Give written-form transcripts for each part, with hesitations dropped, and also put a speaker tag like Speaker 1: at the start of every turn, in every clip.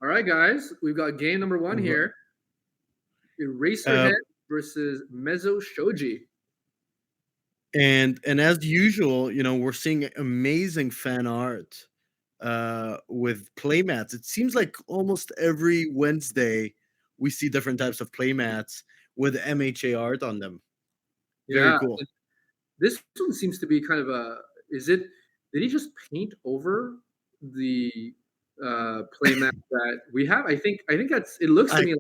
Speaker 1: All right, guys, we've got game number one
Speaker 2: R-
Speaker 1: here:
Speaker 2: Uh,
Speaker 1: Eraserhead versus Mezzo Shoji.
Speaker 2: and as usual, we're seeing amazing fan art with playmats. It seems like almost every Wednesday we see different types of playmats with MHA art on them. Very
Speaker 1: Yeah,
Speaker 2: cool.
Speaker 1: this one seems to be kind of a. Is it? Did he just paint over the playmat that we have? I think that's. It looks to
Speaker 2: I
Speaker 1: me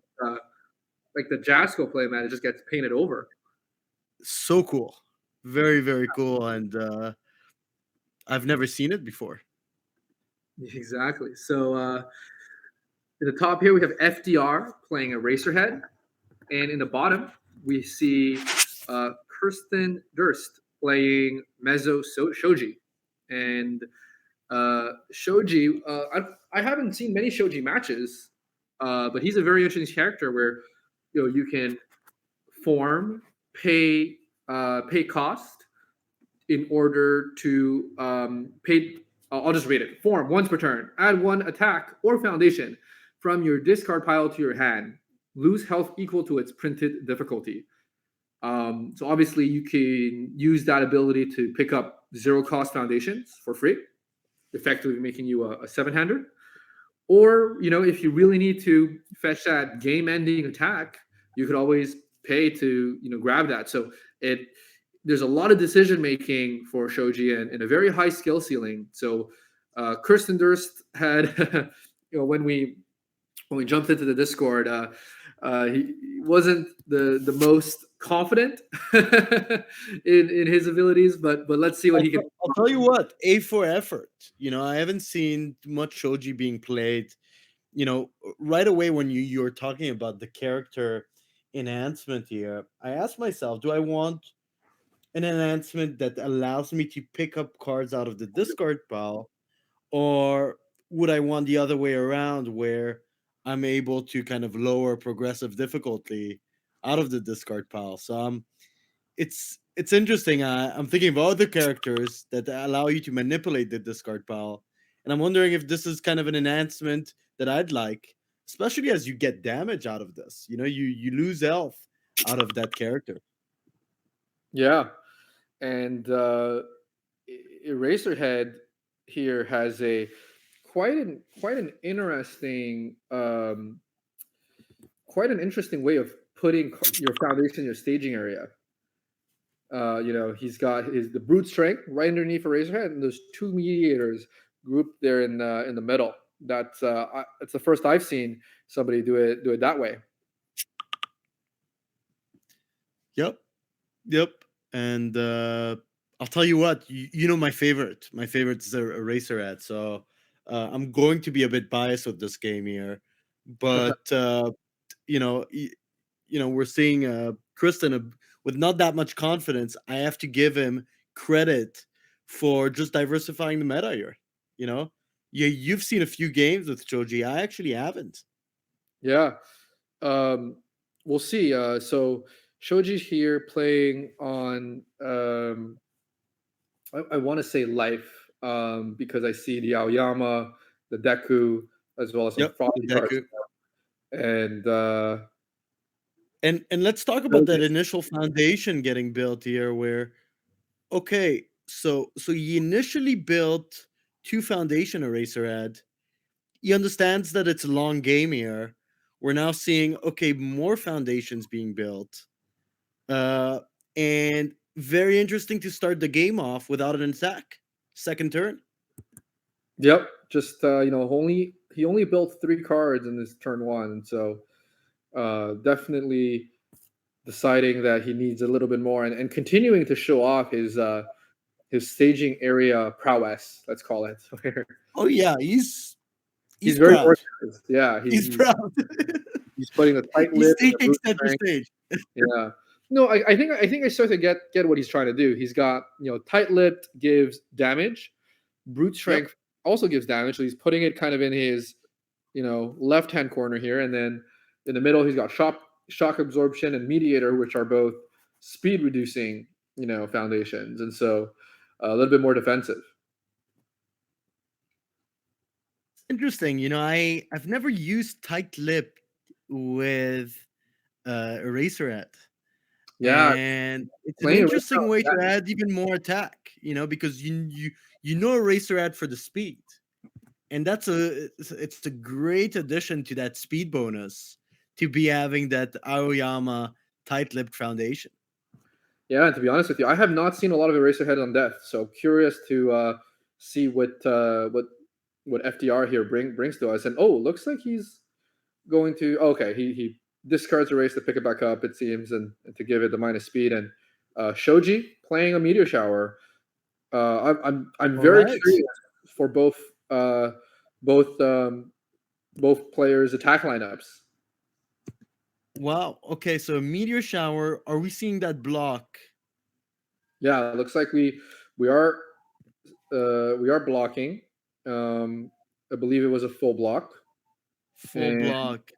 Speaker 1: like the Jasco playmat. It just gets painted over.
Speaker 2: So cool. Very, very cool. And I've never seen it before.
Speaker 1: Exactly. So in the top here we have FDR playing Eraserhead, and in the bottom we see Kirsten Durst playing Shoji. And Shoji, I haven't seen many Shoji matches, but he's a very interesting character where you can form, pay cost in order to pay. I'll just read it. Form once per turn. Add one attack or foundation from your discard pile to your hand. Lose health equal to its printed difficulty. So obviously you can use that ability to pick up zero cost foundations for free, effectively making you a seven-hander. Or if you really need to fetch that game-ending attack, you could always pay to grab that. So it there's a lot of decision making for Shoji and a very high skill ceiling. So Kirsten Durst had when we jumped into the Discord, he wasn't the most confident in his abilities, but let's see what he can.
Speaker 2: I'll tell you what, A for effort. I haven't seen much shoji being played. Right away when you're talking about the character enhancement here, I asked myself, do I want an enhancement that allows me to pick up cards out of the discard pile, or would I want the other way around where I'm able to kind of lower progressive difficulty out of the discard pile? So it's interesting. I'm thinking of other characters that allow you to manipulate the discard pile, and I'm wondering if this is kind of an enhancement that I'd like, especially as you get damage out of this. You lose health out of that character.
Speaker 1: Yeah, and Eraserhead here has a quite an interesting way of putting your foundation in your staging area. He's got the brute strength right underneath Eraserhead, and those two mediators grouped there in the middle. That's the first I've seen somebody do it that way.
Speaker 2: Yep, yep. And I'll tell you what, my favorite. My favorite is a Eraser ad. So I'm going to be a bit biased with this game here, but you know, y- we're seeing Kristen with not that much confidence. I have to give him credit for just diversifying the meta here. You know, you've seen a few games with Choji. I actually haven't.
Speaker 1: Yeah. Um, we'll see. So Shoji's here playing on I want to say life because I see the Aoyama, the Deku, as well as some
Speaker 2: Yep, the
Speaker 1: frosty cards.
Speaker 2: Deku.
Speaker 1: And
Speaker 2: And let's talk about that initial foundation getting built here, where okay, so he initially built two foundation eraser ad. He understands that it's a long game here. We're now seeing okay, more foundations being built. Uh and very interesting to start the game off without an attack. Second turn.
Speaker 1: yep, just only he only built three cards in this turn one, and so definitely deciding that he needs a little bit more and continuing to show off his staging area prowess. Let's call it.
Speaker 2: Oh yeah, he's
Speaker 1: He's very
Speaker 2: proud.
Speaker 1: organized. Yeah,
Speaker 2: He's proud.
Speaker 1: he's putting the tight
Speaker 2: He's
Speaker 1: lip and the
Speaker 2: taking
Speaker 1: brute
Speaker 2: center
Speaker 1: strength.
Speaker 2: stage.
Speaker 1: Yeah. No, I think I start to get what he's trying to do. He's got tight lipped gives damage, brute
Speaker 2: Yep.
Speaker 1: strength also gives damage. So he's putting it kind of in his left hand corner here, and then in the middle he's got shock absorption and mediator, which are both speed reducing foundations, and so a little bit more defensive.
Speaker 2: Interesting. I've never used tight lip with Eraserhead,
Speaker 1: Yeah,
Speaker 2: and it's an
Speaker 1: playing eraser.
Speaker 2: interesting way to add even more attack. Because you know Eraserhead for the speed, and it's a great addition to that speed bonus to be having that Aoyama tight lipped foundation.
Speaker 1: Yeah, and to be honest with you, I have not seen a lot of Eraserhead on death, so curious to see what FDR here brings to us. And oh, looks like he's going to. Okay, he discards Erase to pick it back up. It seems, and to give it the minus speed. And Shoji playing a Meteor Shower. I'm
Speaker 2: All
Speaker 1: very
Speaker 2: right.
Speaker 1: curious for uh, both both players' attack lineups.
Speaker 2: Wow. Okay, so meteor shower. Are we seeing that block?
Speaker 1: Yeah, it looks like we are we are blocking. I believe it was a full block,
Speaker 2: Full
Speaker 1: and
Speaker 2: block.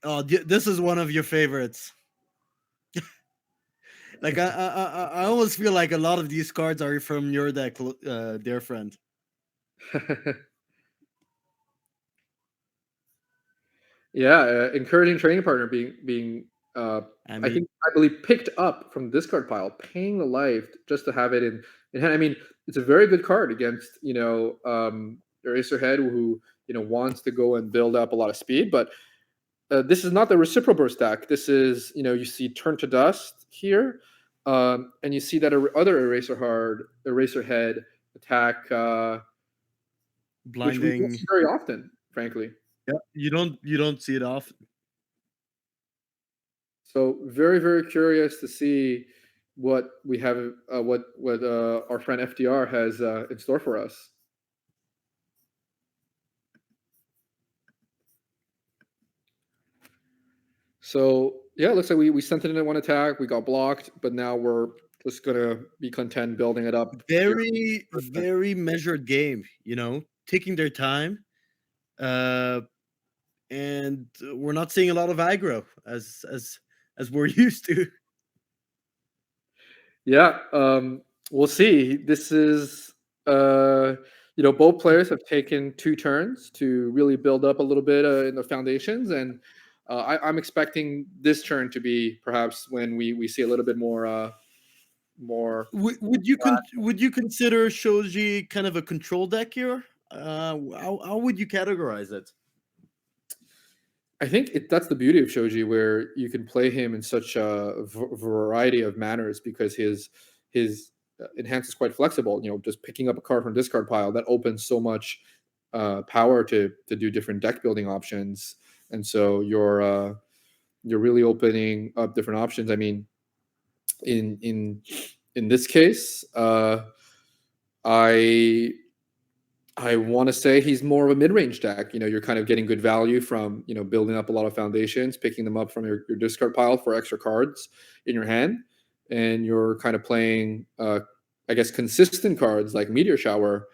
Speaker 2: Oh, this is one of your favorites. Like I always feel like a lot of these cards are from your deck, dear friend.
Speaker 1: yeah, encouraging training partner being
Speaker 2: I
Speaker 1: I
Speaker 2: mean,
Speaker 1: think I believe picked up from the discard pile, paying the life just to have it in hand. I mean, it's a very good card against Eraserhead who wants to go and build up a lot of speed, but this is not the reciprocal burst deck. This is you see turn to dust here, and you see that other eraser head attack, which we don't
Speaker 2: blinding.
Speaker 1: see very often, frankly.
Speaker 2: Yeah, you don't see it often.
Speaker 1: So very curious to see what we have, what our friend FDR has in store for us. So yeah, it looks like we sent it in one attack, we got blocked, but now we're just gonna be content building it up here.
Speaker 2: Very very measured game. Taking their time. Uh, and we're not seeing a lot of aggro as we're used to.
Speaker 1: Yeah, we'll see. This is, both players have taken 2 turns to really build up a little bit in the foundations, and I'm expecting this turn to be perhaps when we see a little bit more.
Speaker 2: Would you consider Shoji kind of a control deck here? How would you categorize it?
Speaker 1: I think that's the beauty of Shoji, where you can play him in such a variety of manners because his enhance is quite flexible. Just picking up a card from discard pile that opens so much power to do different deck building options, and so you're really opening up different options. I mean, in this case, I I want to say he's more of a mid-range deck. You're kind of getting good value from, building up a lot of foundations, picking them up from your discard pile for extra cards in your hand. And you're kind of playing, I guess, consistent cards like Meteor Shower,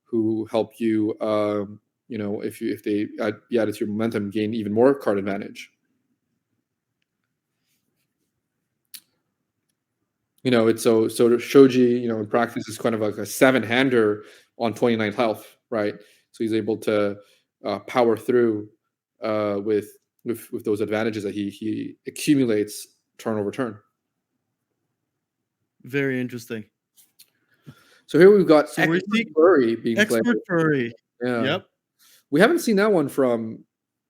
Speaker 1: who help you, if they be added to your momentum, gain even more card advantage. It's so Shoji, in practice is kind of like a 7-hander on 29th health, right? So he's able to power through with those advantages that he accumulates turn over turn.
Speaker 2: Very interesting.
Speaker 1: So here we've got
Speaker 2: So we're
Speaker 1: Expert
Speaker 2: seeing
Speaker 1: Flurry being played.
Speaker 2: expert furry.
Speaker 1: Yeah,
Speaker 2: Yep.
Speaker 1: we haven't seen that one from,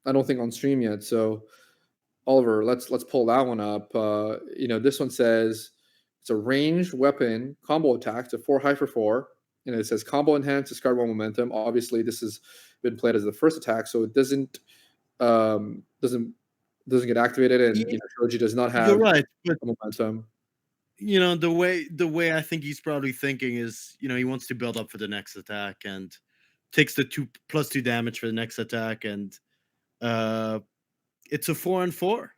Speaker 1: I don't think, on stream yet. So Oliver, let's pull that one up. This one says it's a ranged weapon combo attack. It's a 4 high for 4, and it says combo enhance, discard 1 momentum. Obviously, this has been played as the first attack, so it doesn't get activated, and Shoji does not
Speaker 2: You're
Speaker 1: have
Speaker 2: right, but
Speaker 1: a momentum.
Speaker 2: the way I think he's probably thinking is, he wants to build up for the next attack and takes the 2+2 damage for the next attack, and uh, it's a 4-on-4.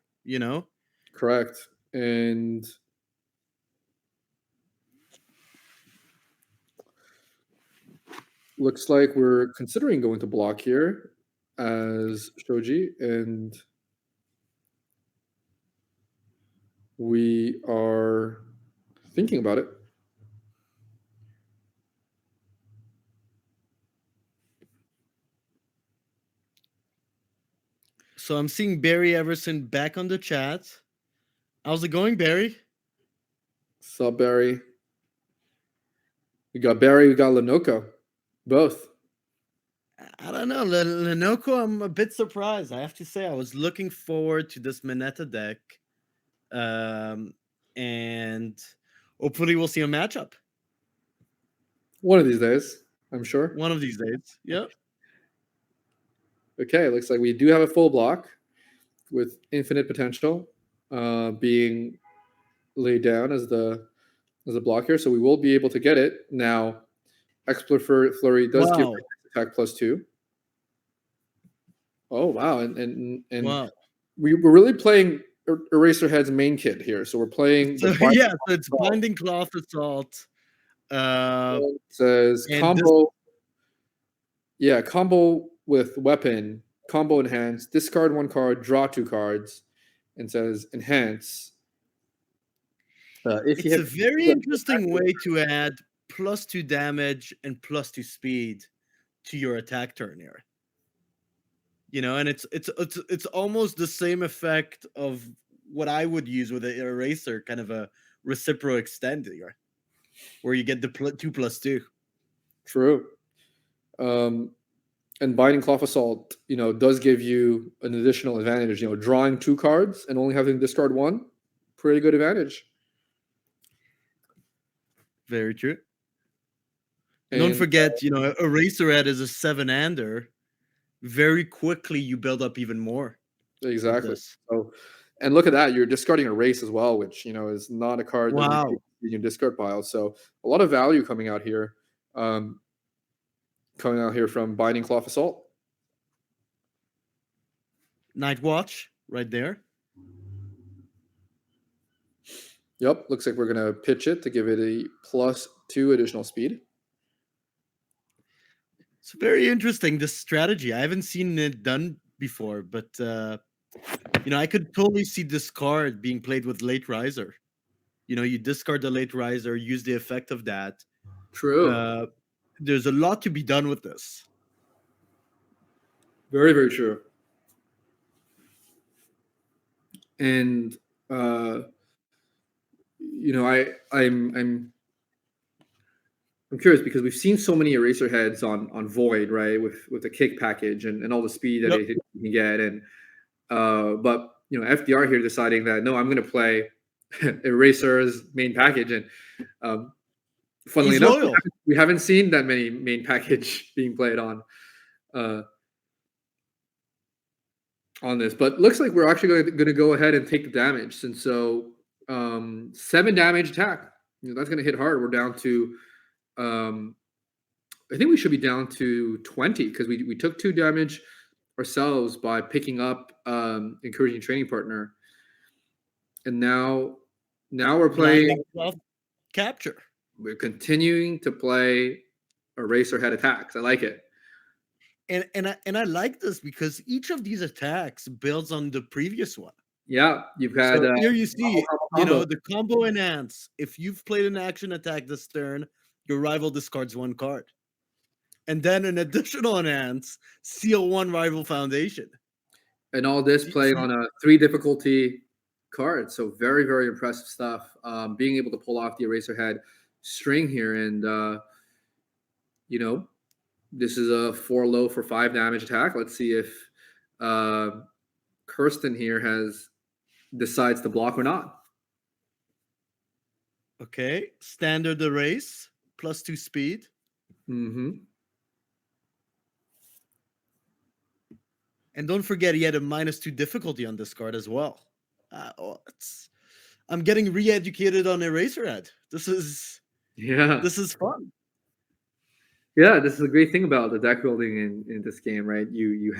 Speaker 1: Correct, and looks like we're considering going to block here as Shoji, and we are thinking about it.
Speaker 2: So I'm seeing Barry Everson back on the chat. How's it going, Barry?
Speaker 1: Sup, Barry? We got Barry, we got Lenoco. Both.
Speaker 2: I don't know. Lenoco, I'm a bit surprised. I have to say, I was looking forward to this Mineta deck. And hopefully we'll see a matchup.
Speaker 1: One of these days, I'm sure.
Speaker 2: One of these days. Yep.
Speaker 1: Okay, looks like we do have a full block with infinite potential being laid down as the block here. So we will be able to get it. Now, Explorer Flurry does give
Speaker 2: Wow.
Speaker 1: attack +2. Oh, wow. And
Speaker 2: Wow.
Speaker 1: we're really playing Eraserhead's main kit here. So we're playing
Speaker 2: So
Speaker 1: the
Speaker 2: yeah, so it's Binding Cloth Assault.
Speaker 1: it says
Speaker 2: and
Speaker 1: combo. Yeah, combo with weapon, combo enhance, discard 1 card, draw 2 cards, and says enhance. If you
Speaker 2: It's a
Speaker 1: hit
Speaker 2: very interesting way to add +2 damage and +2 speed to your attack turn here. You know, and it's almost the same effect of what I would use with an eraser, kind of a reciprocal extend here, where you get the 2+2.
Speaker 1: True. And Binding Cloth Assault, does give you an additional advantage. Drawing 2 cards and only having to discard 1, pretty good advantage.
Speaker 2: Very true. And don't forget, Eraserhead is a 7-hander. Very quickly, you build up even more.
Speaker 1: Exactly. So, and look at that, you're discarding Erase as well, which is not a card that you in your discard pile. So a lot of value coming out here. Coming out here from Binding Cloth Assault.
Speaker 2: Night Watch, right there.
Speaker 1: Yep, looks like we're going to pitch it to give it a +2 additional speed.
Speaker 2: It's very interesting, this strategy. I haven't seen it done before, but I could totally see this card being played with Late Riser. You discard the Late Riser, use the effect of that.
Speaker 1: True.
Speaker 2: There's a lot to be done with this.
Speaker 1: Very, very true. And I'm curious because we've seen so many Eraserheads on Void, right, with the kick package and all the speed that it can get, and but FDR here deciding that no, I'm going to play Eraser's main package, and funnily enough, we haven't seen that many main package being played on this, but looks like we're actually going to go ahead and take the damage, and so 7 damage attack. That's going to hit hard. We're down to. I think we should be down to 20 because we took 2 damage ourselves by picking up Encouraging Training Partner, and now we're playing
Speaker 2: Capture.
Speaker 1: We're continuing to play Eraserhead attacks. I like it,
Speaker 2: and I like this because each of these attacks builds on the previous one.
Speaker 1: Yeah, you've had
Speaker 2: so here you see the combo enhance. If you've played an action attack this turn, your rival discards 1 card. And then an additional enhance, seal 1 rival foundation.
Speaker 1: And all this playing on a 3 difficulty card. So very, very impressive stuff. Being able to pull off the Eraserhead string here. And, this is a 4 low for 5 damage attack. Let's see if Kirsten here decides to block or not.
Speaker 2: Okay, standard erase, +2 speed.
Speaker 1: Mm-hmm.
Speaker 2: And don't forget, he had a -2 difficulty on this card as well. I'm getting re-educated on Eraserhead. This is fun.
Speaker 1: Yeah, this is a great thing about the deck building in this game, right? You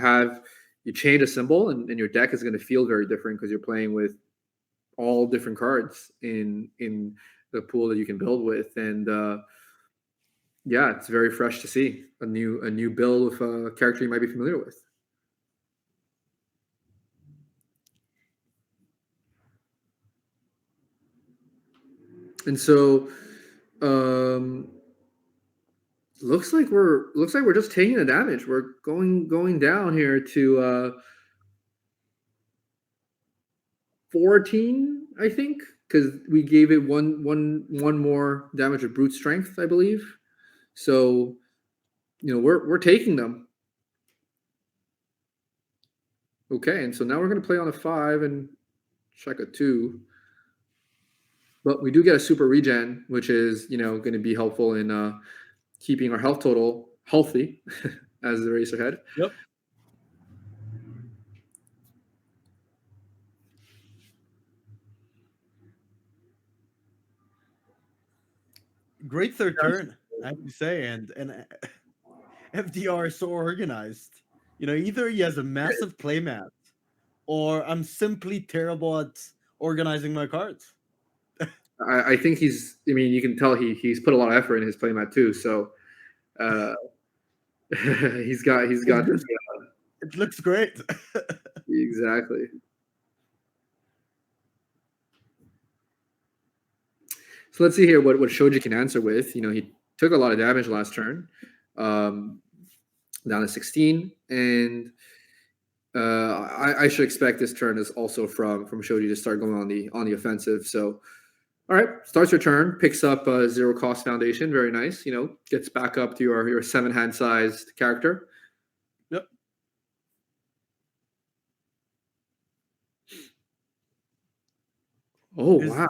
Speaker 1: change a symbol, and your deck is going to feel very different because you're playing with all different cards in the pool that you can build with, and yeah, it's very fresh to see a new build with a character you might be familiar with. And so, looks like we're just taking the damage. We're going down here to 14, I think, because we gave it one more damage of brute strength, I believe. So we're taking them. Okay, and so now we're going to play on a 5 and check a 2. But we do get a super regen, which is going to be helpful in keeping our health total healthy as the racer head.
Speaker 2: Yep. Great third turn, I have to say, and FDR is so organized. Either he has a massive playmat, or I'm simply terrible at organizing my cards.
Speaker 1: I think he's. I mean, you can tell he's put a lot of effort in his playmat too. So uh, he's got this.
Speaker 2: It looks great.
Speaker 1: Exactly. So let's see here what Shoji can answer with. He took a lot of damage last turn, down to 16, and I should expect this turn is also from Shoji to start going on the offensive. So, all right, starts your turn, picks up a 0 cost foundation, very nice. Gets back up to your 7-hand sized character.
Speaker 2: Yep.
Speaker 1: Oh wow!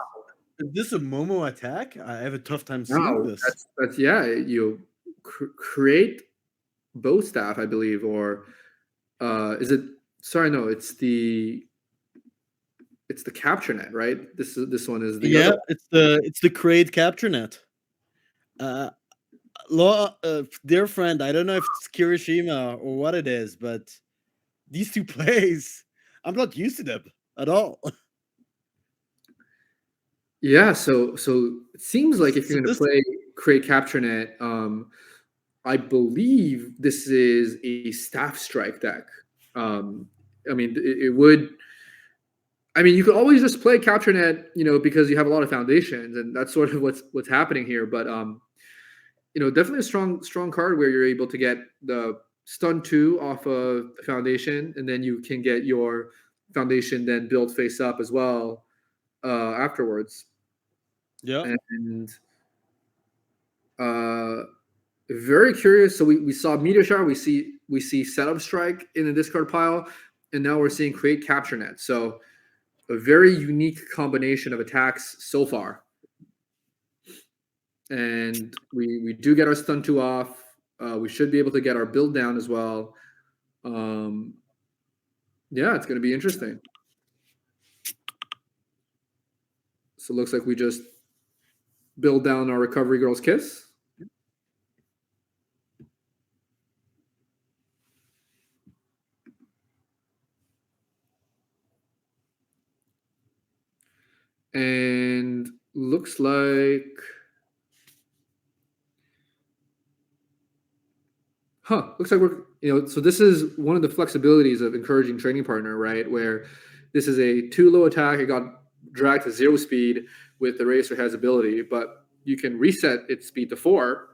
Speaker 2: Is this a Momo attack? I have a tough time seeing this.
Speaker 1: That's You create bow staff, I believe, or is it? Sorry, no, it's the capture net, right? This one is the other.
Speaker 2: It's the create capture net. Dear friend, I don't know if it's Kirishima or what it is, but these two plays, I'm not used to them at all.
Speaker 1: Yeah, so it seems like if you're going to
Speaker 2: this
Speaker 1: play create capture net, I believe this is a staff strike deck. I mean, it would. I mean, you could always just play capture net, because you have a lot of foundations, and that's sort of what's happening here. But definitely a strong card where you're able to get the stun 2 off of the foundation, and then you can get your foundation then build face up as well afterwards.
Speaker 2: Yeah.
Speaker 1: And very curious. So we saw meteor shower, we see setup strike in the discard pile, and now we're seeing create capture net. So a very unique combination of attacks so far. And we do get our stun 2 off. We should be able to get our build down as well. Yeah, it's going to be interesting. So it looks like we just build down our Recovery Girl's Kiss. And looks like, looks like we're, so this is one of the flexibilities of encouraging training partner, right? Where this is a 2 low attack. It got dragged to 0 speed with the Racer has ability, but you can reset its speed to 4,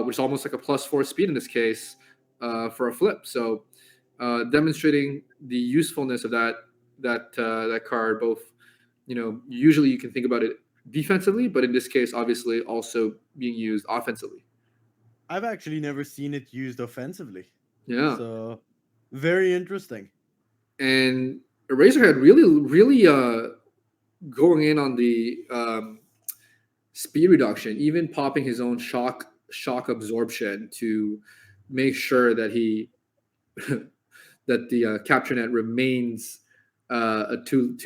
Speaker 1: which is almost like a +4 speed in this case for a flip. So demonstrating the usefulness of that card, both, usually you can think about it defensively, but in this case, obviously also being used offensively.
Speaker 2: I've actually never seen it used offensively.
Speaker 1: Yeah.
Speaker 2: So very interesting.
Speaker 1: And Eraserhead really going in on the speed reduction, even popping his own shock absorption to make sure that he that the capture net remains a too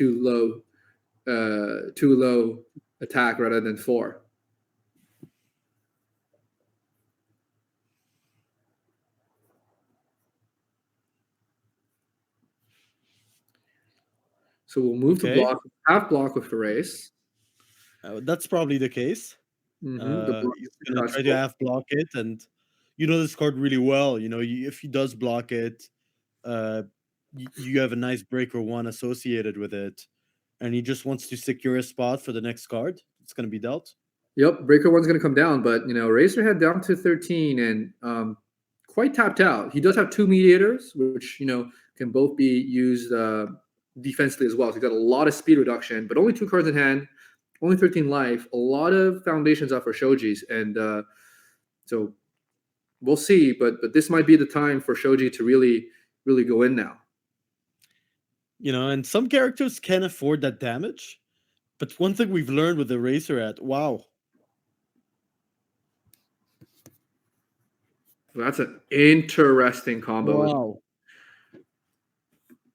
Speaker 1: low attack rather than 4. So we'll move to half block with Erase.
Speaker 2: That's probably the case. He's gonna try to half block it, and this card really well. If he does block it, you have a nice breaker 1 associated with it, and he just wants to secure a spot for the next card. It's gonna be dealt.
Speaker 1: Yep, breaker 1's gonna come down, but Eraserhead down to 13 and quite tapped out. He does have 2 mediators, which can both be used defensively as well. So he's got a lot of speed reduction, but only 2 cards in hand, only 13 life. A lot of foundations up for Shoji's, and so we'll see. But this might be the time for Shoji to really go in now.
Speaker 2: And some characters can afford that damage. But one thing we've learned with the Eraserhead, wow.
Speaker 1: That's an interesting combo.
Speaker 2: Wow.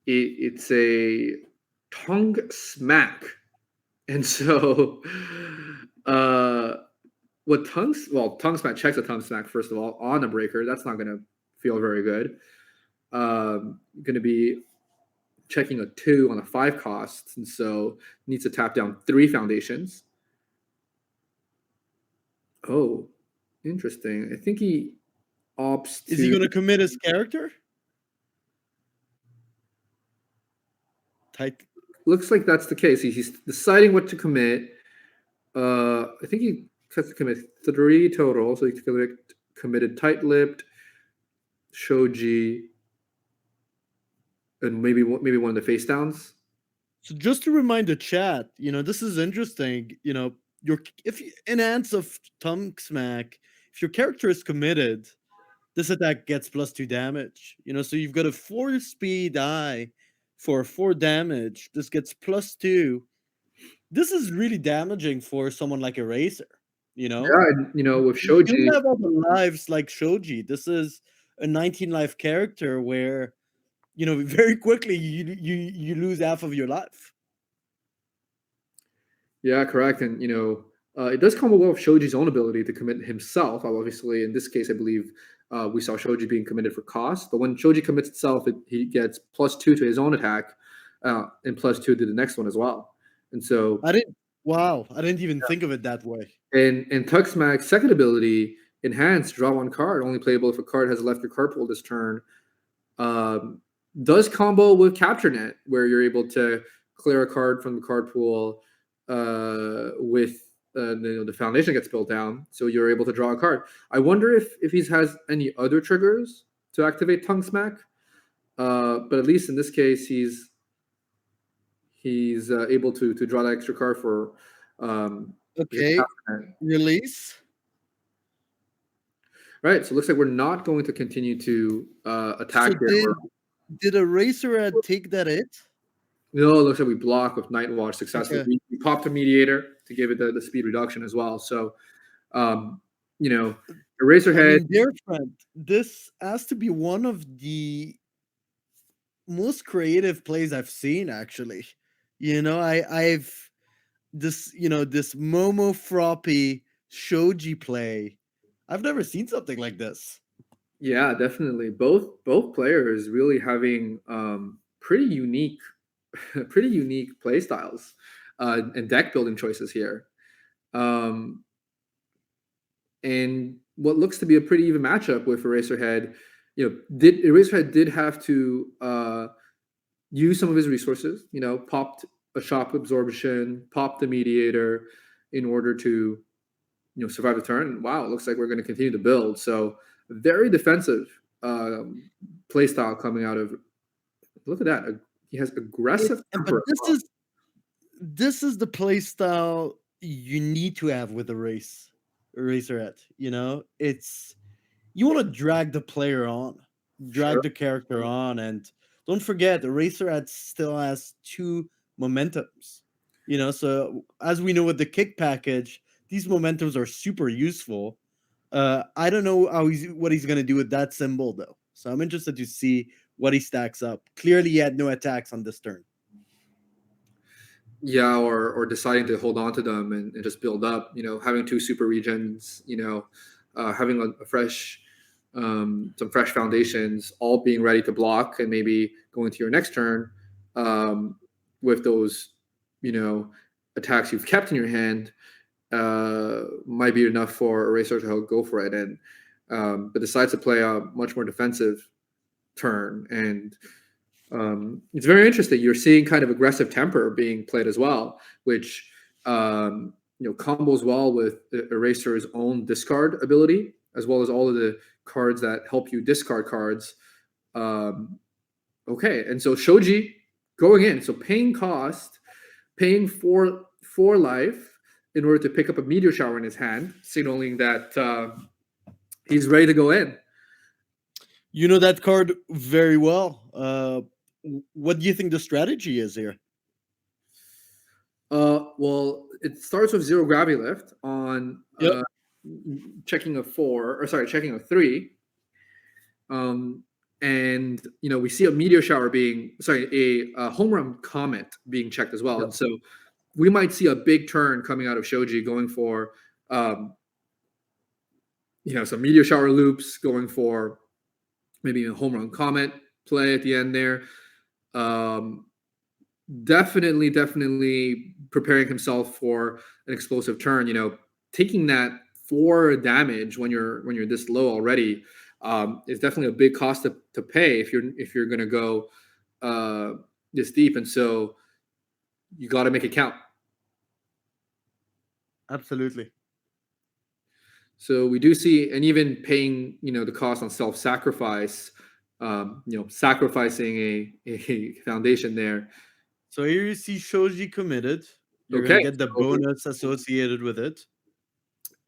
Speaker 1: It's a tongue smack, and so what tongue smack checks a tongue smack first of all on a breaker. That's not going to feel very good. Going to be checking a 2 on a 5 cost, and so needs to tap down 3 foundations. Oh, interesting. I think he opts to.
Speaker 2: Is he going to commit his character? Tight.
Speaker 1: Looks like that's the case. He's deciding what to commit. I think he has to commit 3 total. So he committed Tight-Lipped, Shoji, and maybe one of the face downs.
Speaker 2: So just to remind the chat, this is interesting. If you enhance of tongue smack, if your character is committed, this attack gets +2 damage. So you've got a 4 speed eye for 4 damage. This gets +2. This is really damaging for someone like Eraser.
Speaker 1: Yeah, and, with
Speaker 2: You
Speaker 1: Shoji,
Speaker 2: don't have all the lives like Shoji. This is a 19 life character where very quickly you lose half of your life.
Speaker 1: Yeah, correct. And it does come well with Shoji's own ability to commit himself. Obviously, in this case, I believe we saw Shoji being committed for cost. But when Shoji commits itself, he gets +2 to his own attack, and +2 to the next one as well. And so
Speaker 2: I didn't even think of it that way.
Speaker 1: And Tuxmac's second ability, Enhance, draw 1 card, only playable if a card has left your card pool this turn, does combo with Capture Net, where you're able to clear a card from the card pool with the foundation gets built down, so you're able to draw a card. I wonder if he has any other triggers to activate Tongue Smack, but at least in this case, he's able to draw that extra card for.
Speaker 2: Okay, release.
Speaker 1: Right, so it looks like we're not going to continue to attack
Speaker 2: So
Speaker 1: here.
Speaker 2: Did Eraserhead take that hit?
Speaker 1: No, it looks like we block with Night Watch successfully.
Speaker 2: Okay.
Speaker 1: We popped a Mediator to give it the speed reduction as well. So, Eraserhead.
Speaker 2: Dear friend, this has to be one of the most creative plays I've seen, actually. I've this Momo Froppy Shoji play. I've never seen something like this.
Speaker 1: Yeah, definitely. Both players really having pretty unique play styles and deck building choices here. And what looks to be a pretty even matchup with Eraserhead. Eraserhead did have to use some of his resources. Popped a Shock Absorption, popped the Mediator in order to survive the turn. Wow, it looks like we're going to continue to build. So very defensive play style coming out of. Look at that. He has aggressive.
Speaker 2: But this is the play style you need to have with a Eraserhead. It's you want to drag the player on, drag the character on, and don't forget Eraserhead still has 2 momentums. So as we know with the kick package, these momentums are super useful. I don't know what he's gonna do with that symbol though. So I'm interested to see what he stacks up. Clearly, he had no attacks on this turn.
Speaker 1: Yeah, or deciding to hold on to them and just build up. Having 2 super regions. Having a fresh, some fresh foundations, all being ready to block, and maybe going to your next turn with those, attacks you've kept in your hand. Might be enough for Eraser to go for it, and but decides to play a much more defensive turn, and it's very interesting. You're seeing kind of aggressive temper being played as well, which combos well with Eraser's own discard ability, as well as all of the cards that help you discard cards. Okay, and so Shoji going in. So paying cost, paying for life in order to pick up a meteor shower in his hand, signaling that he's ready to go in.
Speaker 2: You know that card very well. What do you think the strategy is here?
Speaker 1: Well, it starts with zero gravity lift on
Speaker 2: Yep.
Speaker 1: checking a four, or sorry, checking a three. Um, and we see a meteor shower being, sorry, a home run comet being checked as well.
Speaker 2: Yep.
Speaker 1: And so we might see a big turn coming out of Shoji going for, some meteor shower loops, going for maybe a home run comet play at the end there. Um, definitely preparing himself for an explosive turn. Taking that 4 damage when you're this low already is definitely a big cost to pay if you're going to go this deep, and so you got to make it count.
Speaker 2: Absolutely.
Speaker 1: So we do see, and even paying the cost on self-sacrifice, sacrificing a foundation there.
Speaker 2: So here you see Shoji committed. You're gonna
Speaker 1: Okay,
Speaker 2: get the
Speaker 1: so
Speaker 2: bonus associated with it.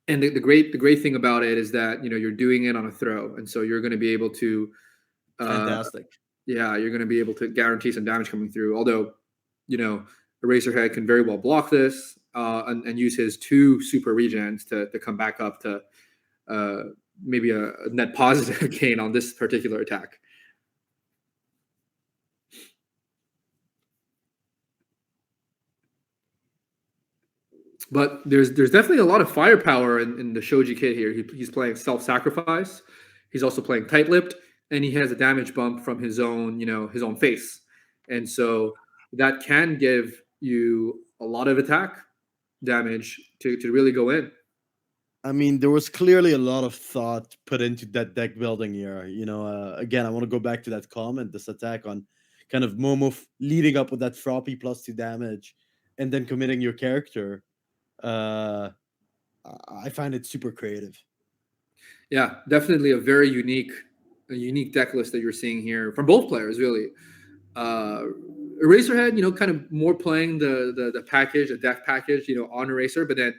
Speaker 1: and the great thing about it is that you're doing it on a throw, and so you're going to be able to
Speaker 2: Fantastic.
Speaker 1: yeah, you're going to be able to guarantee some damage coming through. Although Eraserhead can very well block this and use his 2 super regens to come back up to maybe a net positive gain on this particular attack. But there's definitely a lot of firepower in the Shoji kid here. He's playing self-sacrifice. He's also playing tight-lipped, and he has a damage bump from his own face, and so that can give you a lot of attack damage to really go in.
Speaker 2: I mean, there was clearly a lot of thought put into that deck building here. Again, I want to go back to that comment, this attack on kind of Momo leading up with that Froppy +2 damage and then committing your character. I find it super creative.
Speaker 1: Yeah, definitely a very unique deck list that you're seeing here from both players, really. Eraserhead, kind of more playing the package, the deck package, on Eraser, but then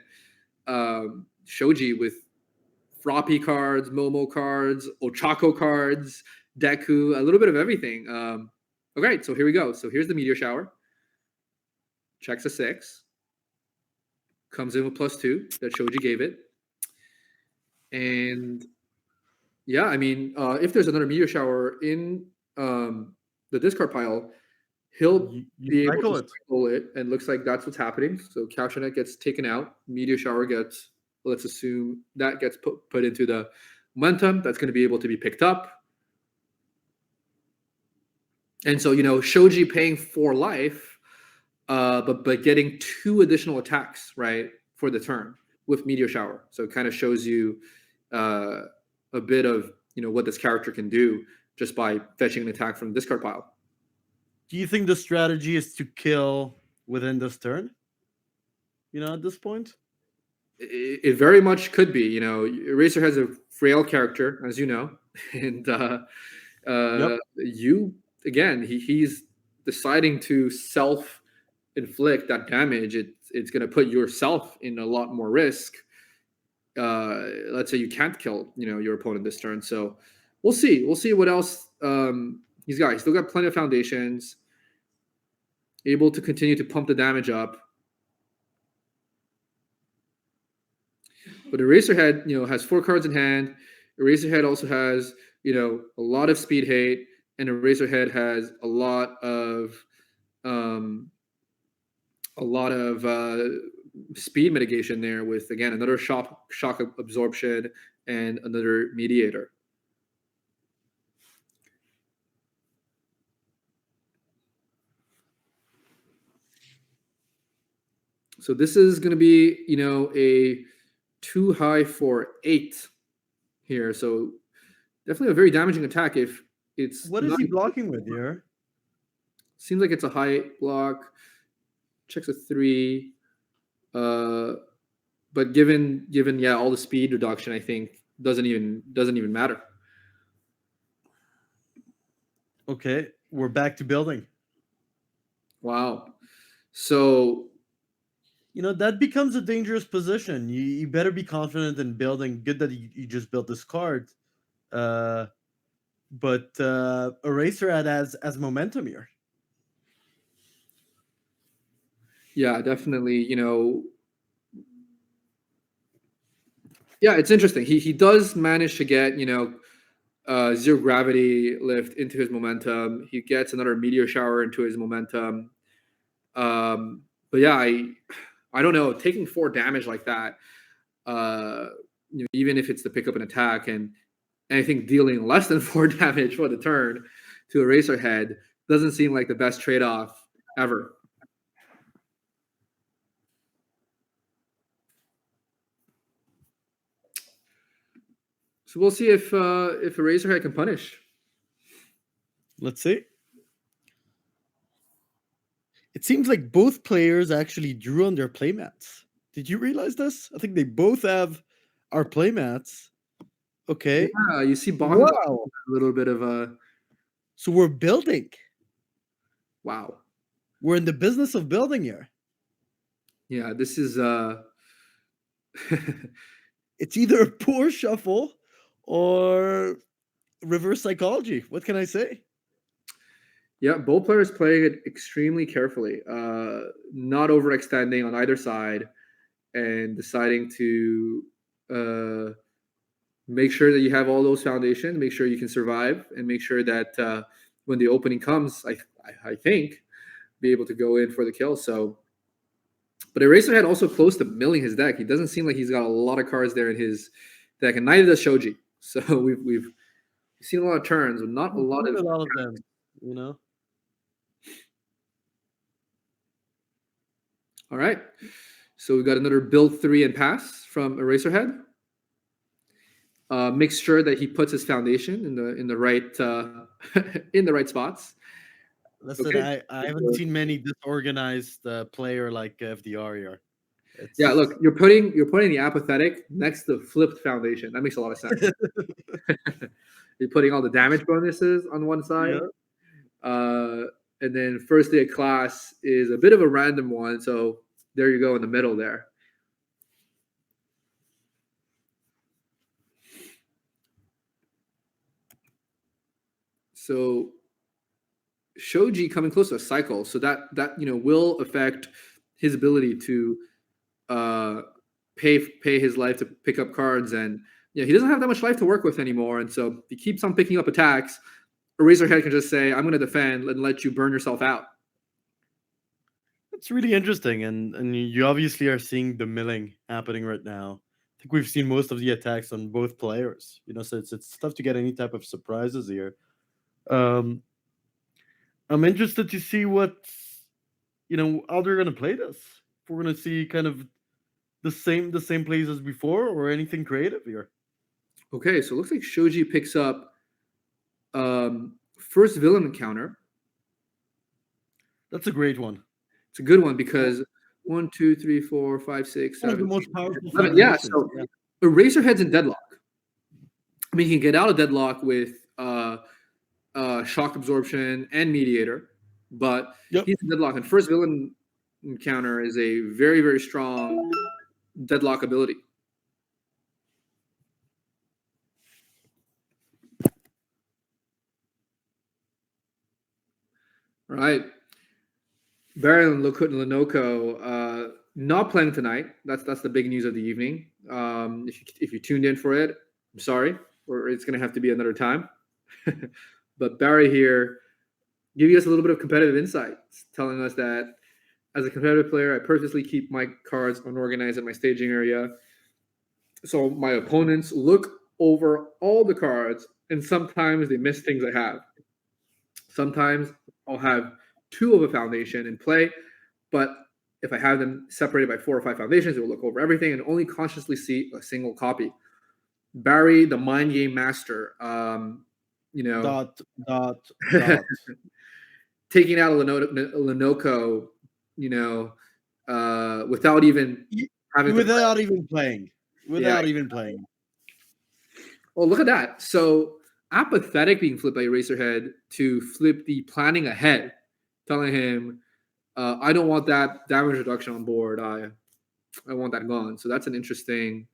Speaker 1: Shoji with Froppy cards, Momo cards, Ochako cards, Deku, a little bit of everything. Okay, so here we go. So here's the meteor shower. Checks a 6. Comes in with +2 that Shoji gave it. And yeah, I mean, if there's another meteor shower in the discard pile, he'll
Speaker 2: You
Speaker 1: be able
Speaker 2: cycle
Speaker 1: to
Speaker 2: it.
Speaker 1: cycle it, and looks like that's what's happening. So Couchnet gets taken out, meteor shower gets, let's assume that gets put into the momentum. That's going to be able to be picked up. And so Shoji paying 4 life, but getting 2 additional attacks, right, for the turn with meteor shower. So it kind of shows you a bit of what this character can do just by fetching an attack from the discard pile.
Speaker 2: Do you think the strategy is to kill within this turn? At this point?
Speaker 1: It very much could be. Eraser has a frail character, as you know, and
Speaker 2: Yep.
Speaker 1: you again, he's deciding to self-inflict that damage. It's going to put yourself in a lot more risk. Let's say you can't kill your opponent this turn, so we'll see what else he's got. He's still got plenty of foundations, able to continue to pump the damage up. But Eraserhead, has 4 cards in hand. Eraserhead also has, a lot of speed hate, and Eraserhead has a lot of speed mitigation there with, again, another shock absorption and another mediator. So this is going to be, a 2 high for 8 here. So definitely a very damaging attack if it's
Speaker 2: What is
Speaker 1: not.
Speaker 2: he blocking with here?
Speaker 1: Seems like it's a high block. Checks a 3. But given all the speed reduction, I think doesn't even matter.
Speaker 2: Okay, we're back to building.
Speaker 1: Wow. So
Speaker 2: That becomes a dangerous position. You better be confident in building. Good that you just built this card. Uh, but Eraserhead has momentum here.
Speaker 1: yeah, definitely. Yeah, it's interesting. He does manage to get zero gravity lift into his momentum. He gets another meteor shower into his momentum. But yeah, I don't know. Taking 4 damage like that, uh, even if it's to pick up an attack, and I think dealing less than 4 damage for the turn to Eraserhead doesn't seem like the best trade off ever. So we'll see if Eraserhead can punish.
Speaker 2: Let's see. It seems like both players actually drew on their playmats. Did you realize this? I think they both have our playmats. Okay.
Speaker 1: Yeah, you see Bogdan
Speaker 2: Wow.
Speaker 1: a little bit of a
Speaker 2: So we're building.
Speaker 1: wow.
Speaker 2: We're in the business of building here.
Speaker 1: Yeah, this is
Speaker 2: It's either a poor shuffle or reverse psychology. What can I say?
Speaker 1: yeah, both players playing it extremely carefully, not overextending on either side, and deciding to uh, make sure that you have all those foundations, make sure you can survive, and make sure that when the opening comes, I think, be able to go in for the kill. So, but Eraserhead also close to milling his deck. He doesn't seem like he's got a lot of cards there in his deck, and neither does Shoji. So we've seen a lot of turns, but not a
Speaker 2: We've
Speaker 1: lot
Speaker 2: seen
Speaker 1: of.
Speaker 2: a lot of them.
Speaker 1: All right, so we've got another build 3 and pass from Eraserhead. Make sure that he puts his foundation in the right in the right spots.
Speaker 2: Listen,
Speaker 1: Okay.
Speaker 2: I haven't seen many disorganized player like FDR here.
Speaker 1: Yeah,
Speaker 2: It's
Speaker 1: look, you're putting the apathetic next to flipped foundation. That makes a lot of sense. You're putting all the damage bonuses on one side,
Speaker 2: yeah.
Speaker 1: uh, and then first day of class is a bit of a random one. So there you go in the middle there. So Shoji coming close to a cycle, so that will affect his ability to uh, pay his life to pick up cards, and he doesn't have that much life to work with anymore, and so he keeps on picking up attacks. Eraserhead can just say, "I'm going to defend and let you burn yourself out."
Speaker 2: It's really interesting, and you obviously are seeing the milling happening right now. I think we've seen most of the attacks on both players. So it's tough to get any type of surprises here. Um, I'm interested to see how they're gonna play this. If we're gonna see kind of the same plays as before, or anything creative here.
Speaker 1: Okay, so it looks like Shoji picks up first villain encounter.
Speaker 2: That's a great one.
Speaker 1: It's a good one because 1, 2, 3, 4, 5, 6,
Speaker 2: One of the
Speaker 1: 7,
Speaker 2: most powerful
Speaker 1: 11. Yeah,
Speaker 2: foundations.
Speaker 1: so
Speaker 2: Yeah.
Speaker 1: Eraserhead's in deadlock. I mean, he can get out of deadlock with shock absorption and mediator, but
Speaker 2: Yep.
Speaker 1: he's in deadlock. And first villain encounter is a very, very strong deadlock ability. All right. Baron Lenoco not playing tonight. That's the big news of the evening. If you tuned in for it, I'm sorry, or it's going to have to be another time. But Barry here giving us a little bit of competitive insights, telling us that as a competitive player, I purposely keep my cards unorganized in my staging area. So my opponents look over all the cards, and sometimes they miss things I have. Sometimes I'll have 2 of a foundation in play, but if I have them separated by 4 or 5 foundations, it will look over everything and only consciously see a single copy. Barry, the mind game master,
Speaker 2: Dot dot.
Speaker 1: taking out a Lenoco, without even having to.
Speaker 2: Without even playing.
Speaker 1: Yeah.
Speaker 2: Without even playing.
Speaker 1: Oh, look at that. So apathetic being flipped by Eraserhead to flip the planning ahead, telling him I don't want that damage reduction on board. I want that gone. So that's an interesting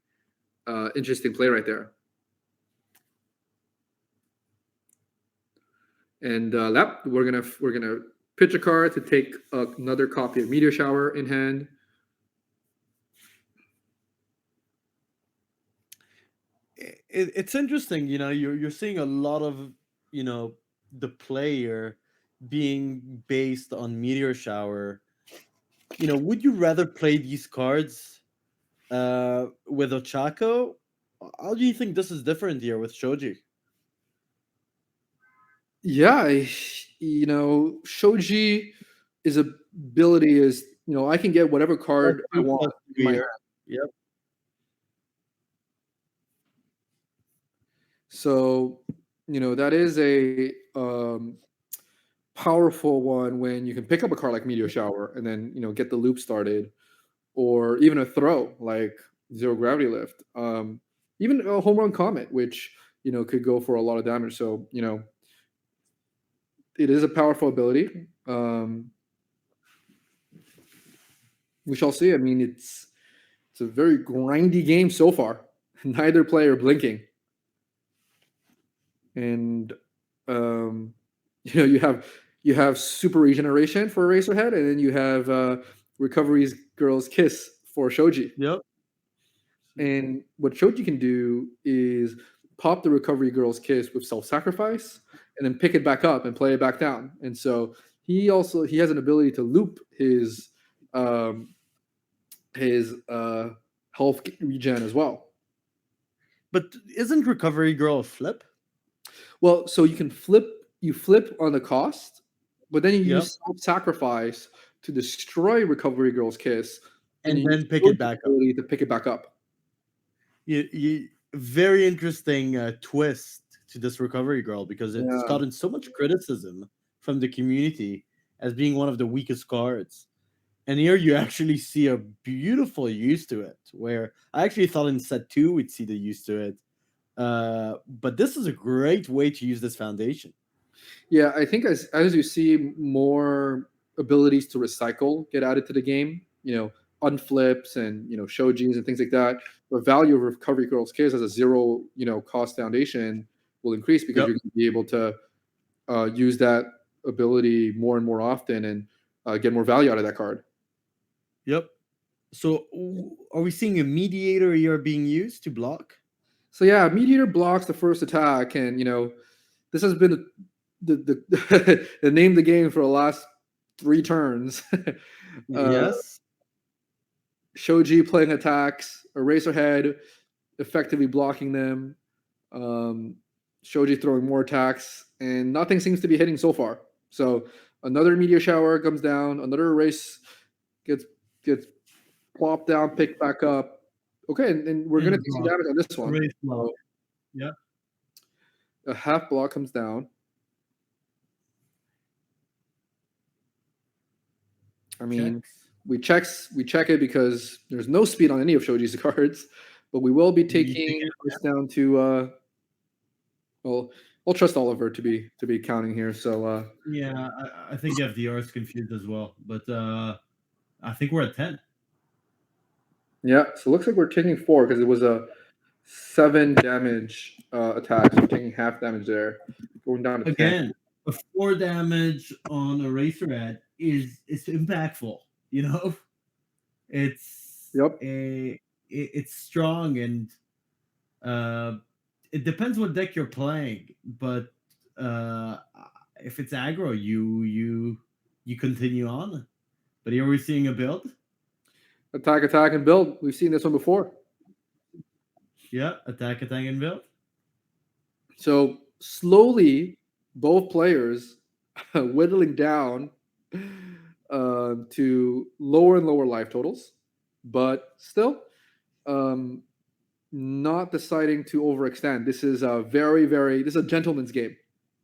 Speaker 1: play right there. And we're gonna pitch a card to take another copy of Meteor Shower in hand.
Speaker 2: It's interesting, you're seeing a lot of, the player being based on Meteor Shower. Would you rather play these cards with Ochako? How do you think this is different here with Shoji?
Speaker 1: Yeah, Shoji is ability is I can get whatever
Speaker 2: Plus
Speaker 1: card I
Speaker 2: two,
Speaker 1: want
Speaker 2: plus
Speaker 1: in
Speaker 2: two
Speaker 1: my hand.
Speaker 2: here. Yep.
Speaker 1: So that is a powerful one when you can pick up a card like Meteor Shower and then get the loop started, or even a throw like Zero Gravity Lift, even a Home Run Comet, which could go for a lot of damage. So it is a powerful ability. We shall see. I mean, it's a very grindy game so far. Neither player blinking, and um, you have super regeneration for Eraserhead, and then you have Recovery's Girl's Kiss for Shoji.
Speaker 2: Yep.
Speaker 1: And what Shoji can do is pop the Recovery Girl's Kiss with self-sacrifice, and then pick it back up and play it back down. And so he has an ability to loop um, his health regen as well.
Speaker 2: But isn't Recovery Girl a flip?
Speaker 1: Well, so you flip on the cost, but then you
Speaker 2: Yep.
Speaker 1: use self-sacrifice to destroy Recovery Girl's Kiss,
Speaker 2: And
Speaker 1: you
Speaker 2: then
Speaker 1: use
Speaker 2: pick
Speaker 1: Shoji's
Speaker 2: it back up.
Speaker 1: ability to pick it back up.
Speaker 2: Very interesting twist to this Recovery Girl, because it's
Speaker 1: Yeah.
Speaker 2: gotten so much criticism from the community as being one of the weakest cards. And here you actually see a beautiful use to it, where I actually thought in set 2 we'd see the use to it. But this is a great way to use this foundation.
Speaker 1: Yeah, I think as you see more abilities to recycle get added to the game, unflips and shojis and things like that, the value of Recovery Girl's Kiss as a zero cost foundation will increase, because
Speaker 2: Yep.
Speaker 1: you're going to be able to use that ability more and more often and get more value out of that card.
Speaker 2: Yep. So are we seeing a mediator here being used to block?
Speaker 1: So yeah, Mediator blocks the first attack, and this has been the name of the game for the last 3 turns.
Speaker 2: Yes.
Speaker 1: Shoji playing attacks, Eraserhead effectively blocking them, Shoji throwing more attacks, and nothing seems to be hitting so far. So another Meteor Shower comes down, another erase gets plopped down, picked back up. Okay, and we're gonna take some damage on this one.
Speaker 2: Erase block.
Speaker 1: So
Speaker 2: Yeah.
Speaker 1: a half block comes down. I mean,
Speaker 2: Checks.
Speaker 1: we check it because there's no speed on any of Shoji's cards, but we will be taking this down to well, I'll trust Oliver to be counting here. So
Speaker 3: Yeah, I think FDR is confused as well, but I think we're at 10.
Speaker 1: yeah, so it looks like we're taking 4 because it was a 7 damage attack. So we're taking half damage there, going down to 10.
Speaker 3: Again, a 4 damage on Eraserhead is impactful. It's
Speaker 1: Yep.
Speaker 3: it's strong, and it depends what deck you're playing. But if it's aggro, you continue on. But here we're seeing a build.
Speaker 1: Attack, and build. We've seen this one before.
Speaker 3: Yeah, attack, and build.
Speaker 1: So slowly, both players whittling down to lower and lower life totals, but still not deciding to overextend. This is a this is a gentleman's game.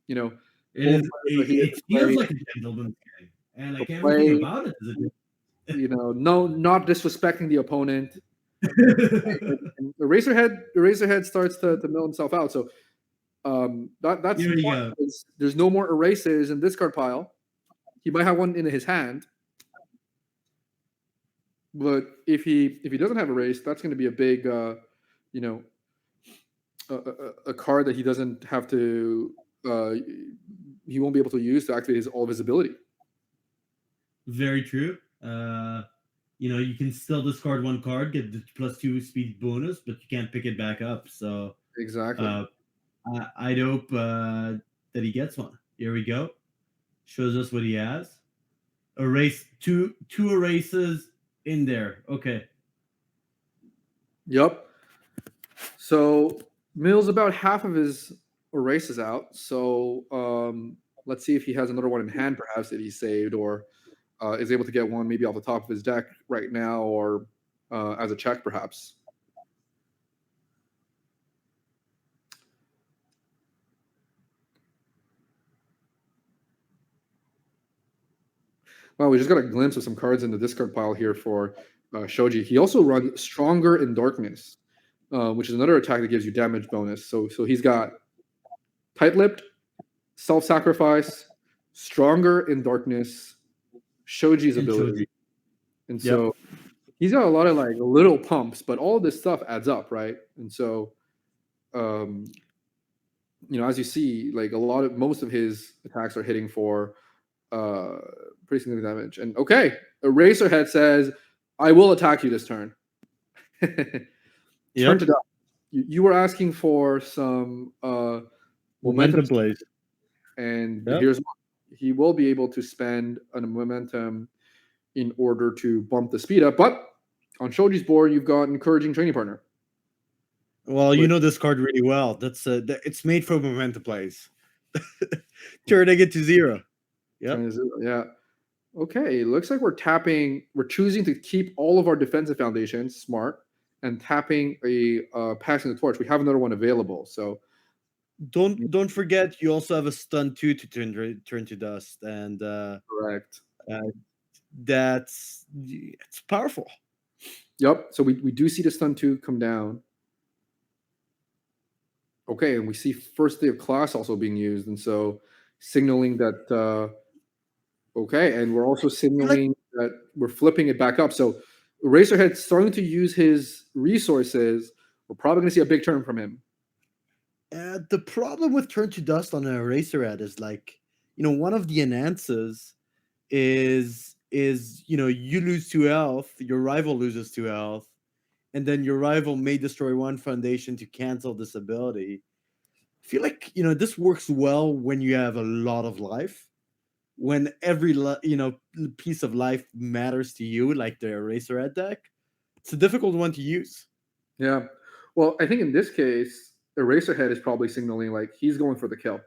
Speaker 3: It feels like a gentleman's game, and like everything about it is a
Speaker 1: not disrespecting the opponent. And the Eraserhead starts to mill himself out. So that's
Speaker 3: Here we go.
Speaker 1: there's no more erasers in this card pile. He might have one in his hand, But if he doesn't have erase, that's going to be a big, you know, a card that he doesn't have to. He won't be able to use to activate all of his ability.
Speaker 3: Very true. You can still discard one card, get the +2 speed bonus, but you can't pick it back up. So
Speaker 1: Exactly.
Speaker 3: uh, I'd hope that he gets one. Here we go. Shows us what he has. Erase two erases in there. Okay.
Speaker 1: Yep. So Mill's about half of his erases out. So let's see if he has another one in hand, perhaps that he saved, or is able to get one maybe off the top of his deck right now, or as a check, perhaps. Well, we just got a glimpse of some cards in the discard pile here for Shoji. He also runs Stronger in Darkness, which is another attack that gives you damage bonus. So he's got Tight-Lipped, Self-Sacrifice, Stronger in Darkness, Shoji's
Speaker 3: And
Speaker 1: ability.
Speaker 3: Shoji.
Speaker 1: And so he's got a lot of like little pumps, but all of this stuff adds up, right? And so, as you see, like most of his attacks are hitting for pretty significant damage. And okay, Eraserhead says, "I will attack you this turn." Turn to dust. You were asking for some
Speaker 2: Momentum plays.
Speaker 1: and here's one. He will be able to spend a momentum in order to bump the speed up. But on Shoji's board, you've got Encouraging Training Partner.
Speaker 2: Well, you know this card really well. That's it's made for momentum plays. Turning it to 0.
Speaker 1: Yeah. Okay. Looks like we're choosing to keep all of our defensive foundations, smart, and tapping a passing the torch. We have another one available. So
Speaker 2: don't forget, you also have a stun 2 to turn to dust, and
Speaker 1: correct.
Speaker 2: It's powerful.
Speaker 1: Yep. So we do see the stun 2 come down. Okay, and we see first day of class also being used, and so signaling that. Okay, and we're also signaling that we're flipping it back up. So Eraserhead's starting to use his resources. We're probably going to see a big turn from him.
Speaker 2: The problem with turn to dust on an Eraserhead is one of the enhances is you lose 2 health, your rival loses 2 health, and then your rival may destroy 1 foundation to cancel this ability. I feel like this works well when you have a lot of life. When every piece of life matters to you, like the Eraserhead deck, it's a difficult one to use.
Speaker 1: Yeah, well, I think in this case, Eraserhead is probably signaling like he's going for the kill.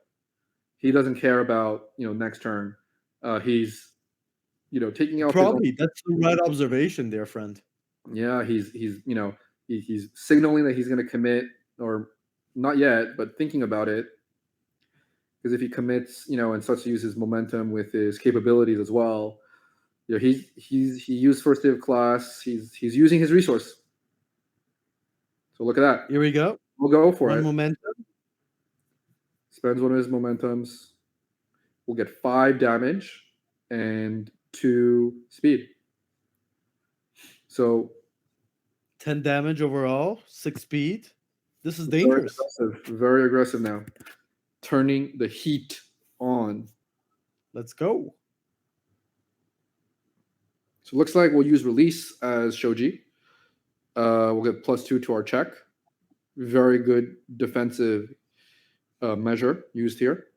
Speaker 1: He doesn't care about next turn. He's taking out.
Speaker 2: Probably that's the right observation, there, friend.
Speaker 1: Yeah, he's signaling that he's going to commit, or not yet, but thinking about it. Because if he commits, and starts to use his momentum with his capabilities as well, he used first day of class. He's using his resource. So look at that.
Speaker 2: Here we go.
Speaker 1: We'll go for it.
Speaker 2: Momentum.
Speaker 1: Spends one of his momentums. We'll get 5 damage and 2 speed. So
Speaker 2: 10 damage overall, 6 speed. This is dangerous.
Speaker 1: Very aggressive now. Turning the heat on.
Speaker 2: Let's go.
Speaker 1: So it looks like we'll use release as Shoji. We'll get +2 to our check. Very good defensive measure used here.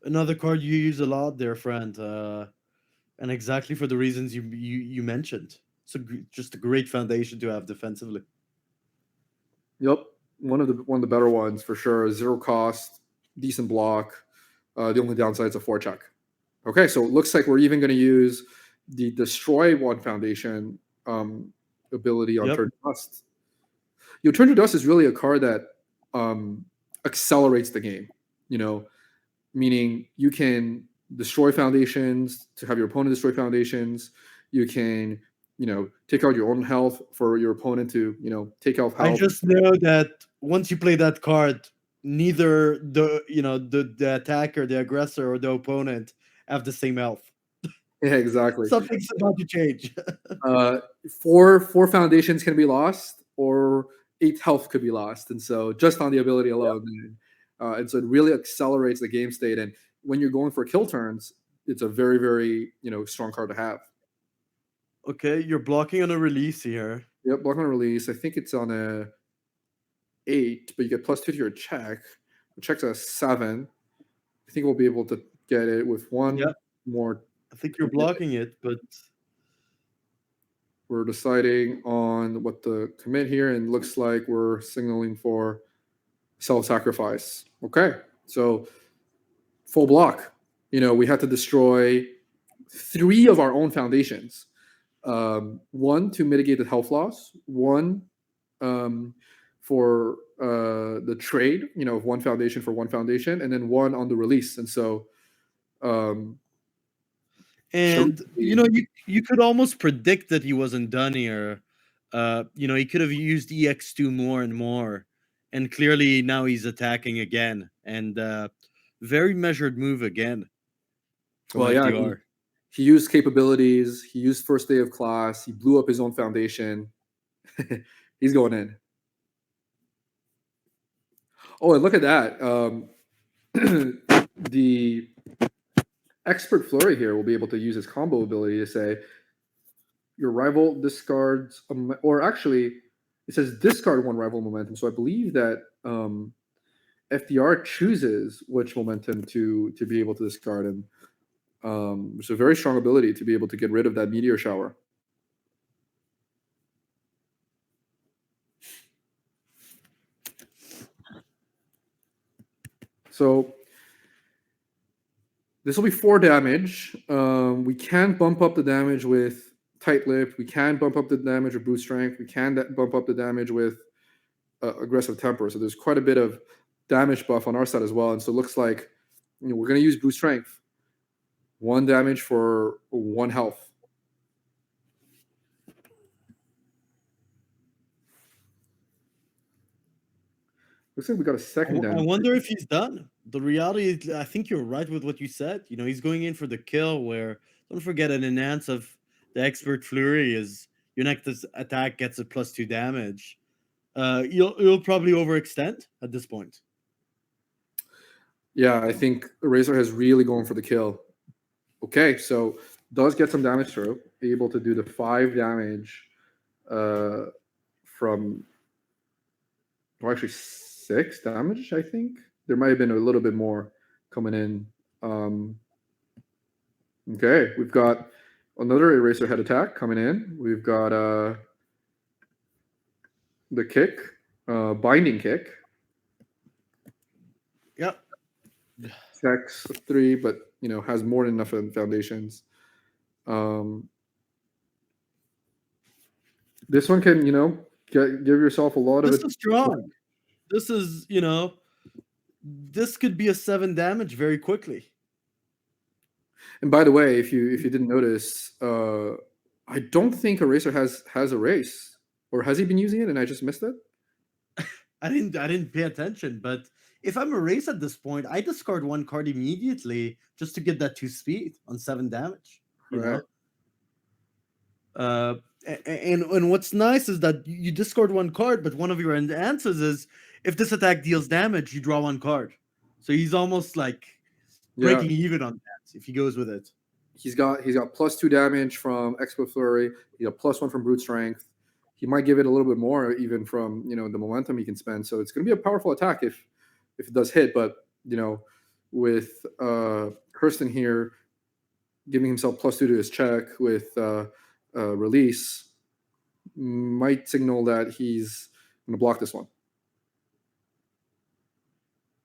Speaker 2: Another card you use a lot there, friend, and exactly for the reasons you mentioned. It's just a great foundation to have defensively.
Speaker 1: Yep. One of the better ones for sure. 0 cost, decent block. The only downside is a 4 check. Okay, so it looks like we're even going to use the destroy 1 foundation ability on Turn to Dust. Turn to Dust is really a card that accelerates the game. Meaning you can destroy foundations to have your opponent destroy foundations. You can take out your own health for your opponent to take out health.
Speaker 2: I just know that once you play that card, neither the attacker, the aggressor, or the opponent have the same health.
Speaker 1: Yeah, exactly.
Speaker 2: Something's about to change.
Speaker 1: Uh, four foundations can be lost, or 8 health could be lost, and so just on the ability alone, and so it really accelerates the game state. And when you're going for kill turns, it's a very, very strong card to have.
Speaker 2: Okay, you're blocking on a release here.
Speaker 1: Yep, block on release. I think it's on a 8, but you get +2 to your check. The check's a 7. I think we'll be able to get it with one
Speaker 2: Yeah.
Speaker 1: more.
Speaker 2: I think you're blocking it, but
Speaker 1: We're deciding on what to commit here, and looks like we're signaling for self-sacrifice. Okay, so full block. We had to destroy 3 of our own foundations. One to mitigate the health loss. One for the trade. Of one foundation for one foundation, and then one on the release. And so.
Speaker 2: And you could almost predict that he wasn't done here. He could have used EX2 more and more, and clearly now he's attacking again, and very measured move again. From
Speaker 1: Well, yeah,
Speaker 2: FDR.
Speaker 1: he used capabilities. He used first day of class. He blew up his own foundation. He's going in. Oh, and look at that. The expert flurry here will be able to use his combo ability to say your rival discards, or actually, it says discard 1 rival momentum. So I believe that FDR chooses which momentum to be able to discard, and it's a very strong ability to be able to get rid of that meteor shower. So this will be 4 damage. We can bump up the damage with tight lip. We can bump up the damage with brute strength. We can bump up the damage with aggressive temper. So there's quite a bit of damage buff on our side as well. And so it looks like we're going to use brute strength. 1 damage for 1 health. Looks like we got a second damage.
Speaker 2: I wonder if he's done. The reality is, I think you're right with what you said. He's going in for the kill, where, don't forget, an enhance of the expert flurry is your next attack gets a +2 damage. You'll probably overextend at this point.
Speaker 1: Yeah, I think Razor has really going for the kill. Okay, so does get some damage through, able to do the 5 damage from, well, actually 6 damage, I think. There might have been a little bit more coming in. Okay, we've got another Eraser Head attack coming in. We've got the kick, binding kick.
Speaker 2: Yep.
Speaker 1: Checks 3, but has more than enough foundations. This one can give yourself a lot of.
Speaker 2: This is strong. This is this could be a 7 damage very quickly.
Speaker 1: And by the way, if you didn't notice, I don't think Eraser has Erase, or has he been using it and I just missed it?
Speaker 2: I didn't pay attention, but if I'm Erase at this point, I discard 1 card immediately just to get that 2 speed on 7 damage.
Speaker 1: Right.
Speaker 2: And what's nice is that you discard 1 card, but one of your answers is, if this attack deals damage, you draw 1 card. So he's almost like breaking even on that if he goes with it.
Speaker 1: He's got +2 damage from Expert Flurry. He got +1 from Brute Strength. He might give it a little bit more even from the momentum he can spend. So it's going to be a powerful attack if it does hit. But with Kirsten here giving himself +2 to his check with release, might signal that he's going to block this one.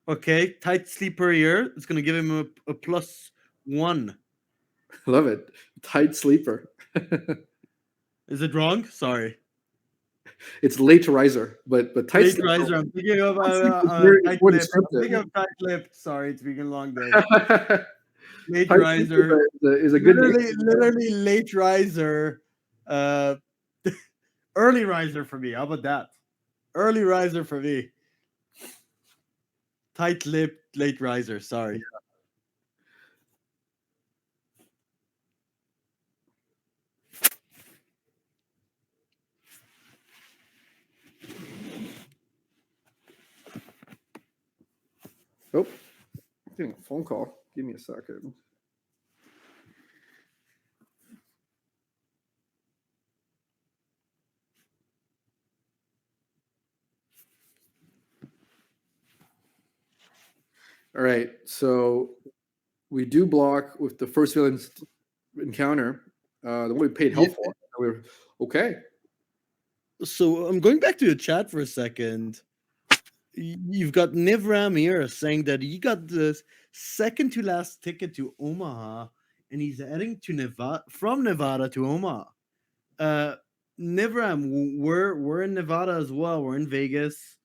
Speaker 2: Okay, tight sleeper here. It's going to give him a +1.
Speaker 1: Love it. Tight sleeper.
Speaker 2: Is it wrong? Sorry.
Speaker 1: It's late riser, but tight
Speaker 2: late
Speaker 1: sleeper.
Speaker 2: Riser. I'm thinking of tight lip. I'm thinking of tight lip. Sorry, it's been a long day. Late
Speaker 1: Tight
Speaker 2: Riser
Speaker 1: is a good
Speaker 2: literally late riser. Early riser for me. How about that? Early riser for me. Tight lip, late riser. Sorry.
Speaker 1: Oh, I'm getting a phone call. Give me a second. All right, so we do block with the first villain's encounter. The one we paid
Speaker 2: Yeah.
Speaker 1: help for. We're okay.
Speaker 2: So I'm going back to the chat for a second. You've got Nivram here saying that he got the second to last ticket to Omaha, and he's heading to Nevada from Nevada to Omaha. Nivram, we're in Nevada as well. We're in Vegas.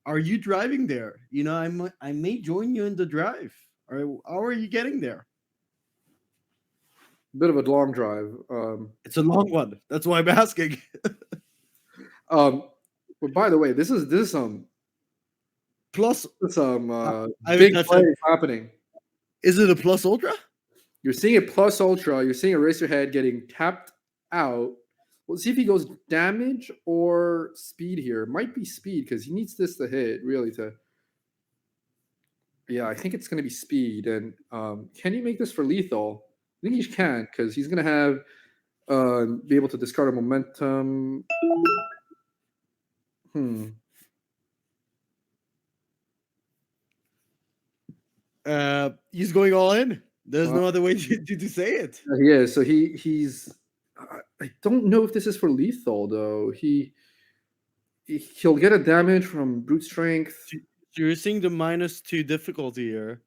Speaker 2: Are you driving there? You know, I may join you in the drive. Or how are you getting there?
Speaker 1: Bit of a long drive.
Speaker 2: It's a long one. That's why I'm asking.
Speaker 1: But by the way, this is
Speaker 2: Plus,
Speaker 1: some
Speaker 2: I would
Speaker 1: big
Speaker 2: touch
Speaker 1: plays
Speaker 2: that.
Speaker 1: happening.
Speaker 2: Is it a Plus Ultra?
Speaker 1: You're seeing it plus ultra. You're seeing Eraserhead getting tapped out. We'll see if he goes damage or speed here. Might be speed because he needs this to hit really to. Yeah, I think it's going to be speed. And can you make this for lethal? I think he can because he's going to have be able to discard a momentum.
Speaker 2: He's going all in. There's no other way to say it.
Speaker 1: Yeah, so he's. I don't know if this is for lethal though. He'll get a damage from brute strength.
Speaker 2: You're seeing the -2 difficulty here.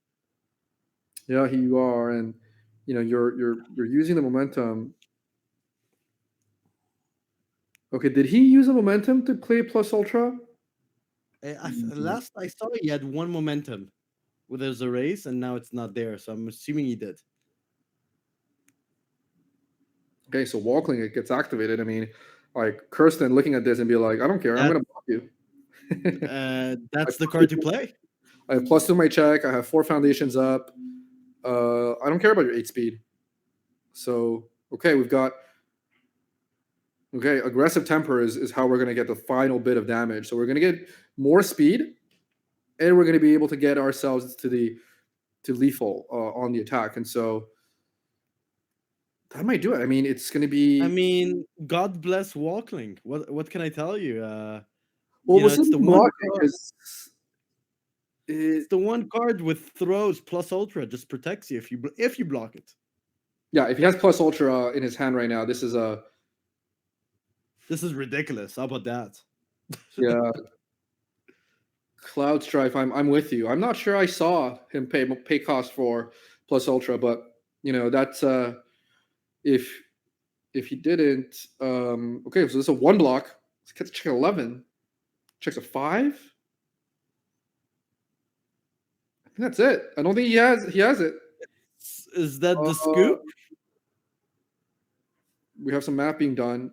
Speaker 1: Yeah, you are, and you're using the momentum. Okay, did he use a momentum to play plus ultra?
Speaker 2: Last I saw, he had one momentum with his erase, and now it's not there. So I'm assuming he did.
Speaker 1: Okay, so Walkling it gets activated. I mean, like Kirsten looking at this and be like, I don't care, I'm gonna block you.
Speaker 2: That's the card to play.
Speaker 1: I have +2 my check. I have 4 foundations up. I don't care about your 8 speed. So okay, we've got aggressive temper is how we're gonna get the final bit of damage. So we're gonna get more speed, and we're gonna be able to get ourselves to lethal on the attack. And so that might do it. I mean, it's gonna be.
Speaker 2: I mean, God bless Walkling. What can I tell you?
Speaker 1: Well,
Speaker 2: It's the one. It's the one card with throws plus ultra just protects you if you block it.
Speaker 1: Yeah, if he has plus ultra in his hand right now, this is
Speaker 2: ridiculous. How about that?
Speaker 1: Yeah. Cloud Strife, I'm with you. I'm not sure I saw him pay cost for plus ultra, but that's if he didn't. Okay, so this is a 1 block. Let's check 11. Checks a 5. I think that's it. I don't think he has it.
Speaker 2: Is that the scoop?
Speaker 1: We have some math being done.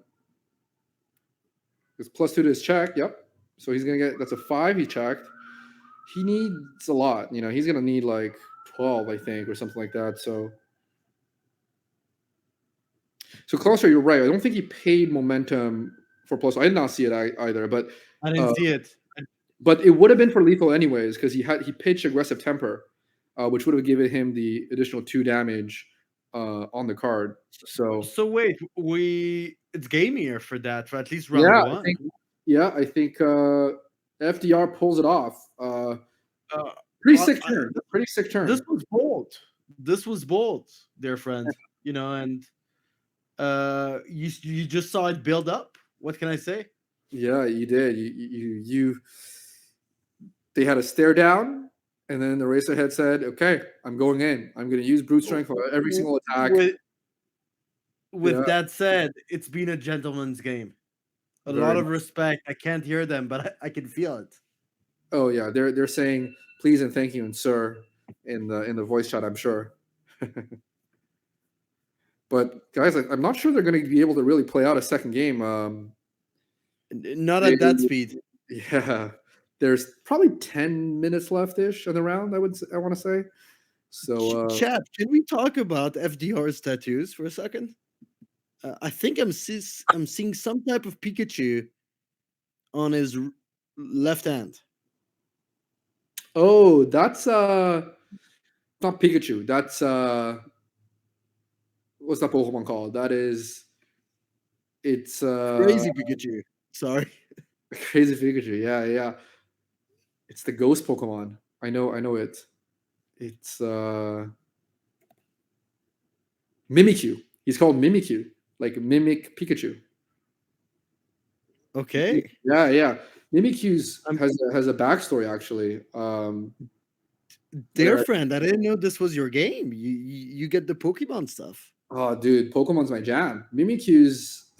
Speaker 1: It's +2 to his check. Yep. So he's gonna get, that's a 5 he checked. He needs a lot. He's gonna need like 12, I think, or something like that. So Closer, you're right. I don't think he paid momentum for plus. I did not see it either, but
Speaker 2: I didn't see it.
Speaker 1: But it would have been for lethal anyways because he pitched aggressive temper, which would have given him the additional 2 damage on the card. So
Speaker 2: wait, it's game here for that for at least round 1.
Speaker 1: I think FDR pulls it off. Pretty sick turn. Pretty sick turn.
Speaker 2: This was bold. This was bold, dear friend. And you just saw it build up. What can I say?
Speaker 1: Yeah, you did. You they had a stare down, and then the Eraserhead said, "Okay, I'm going in. I'm going to use brute strength for every single attack."
Speaker 2: With that said, it's been a gentleman's game. A lot of respect. I can't hear them, but I can feel it.
Speaker 1: Oh yeah, they're saying please and thank you and sir in the voice chat, I'm sure. But guys, I'm not sure they're going to be able to really play out a second game.
Speaker 2: Not at that speed.
Speaker 1: Yeah, there's probably 10 minutes left-ish in the round. I want to say. So,
Speaker 2: chat, can we talk about FDR's tattoos for a second? I think I'm seeing some type of Pikachu on his left hand.
Speaker 1: Oh, that's not Pikachu. That's what's that Pokemon called? That is it's
Speaker 2: Crazy Pikachu. Sorry.
Speaker 1: crazy Pikachu. Yeah, yeah. It's the ghost Pokemon. I know it. It's Mimikyu. He's called Mimikyu, like mimic Pikachu.
Speaker 2: Okay.
Speaker 1: Yeah, yeah. Mimikyu's
Speaker 2: I'm
Speaker 1: has a backstory actually.
Speaker 2: Dear
Speaker 1: Where
Speaker 2: friend, I didn't know this was your game. You get the Pokemon stuff.
Speaker 1: oh, dude, Pokemon's my jam. Mimikyu's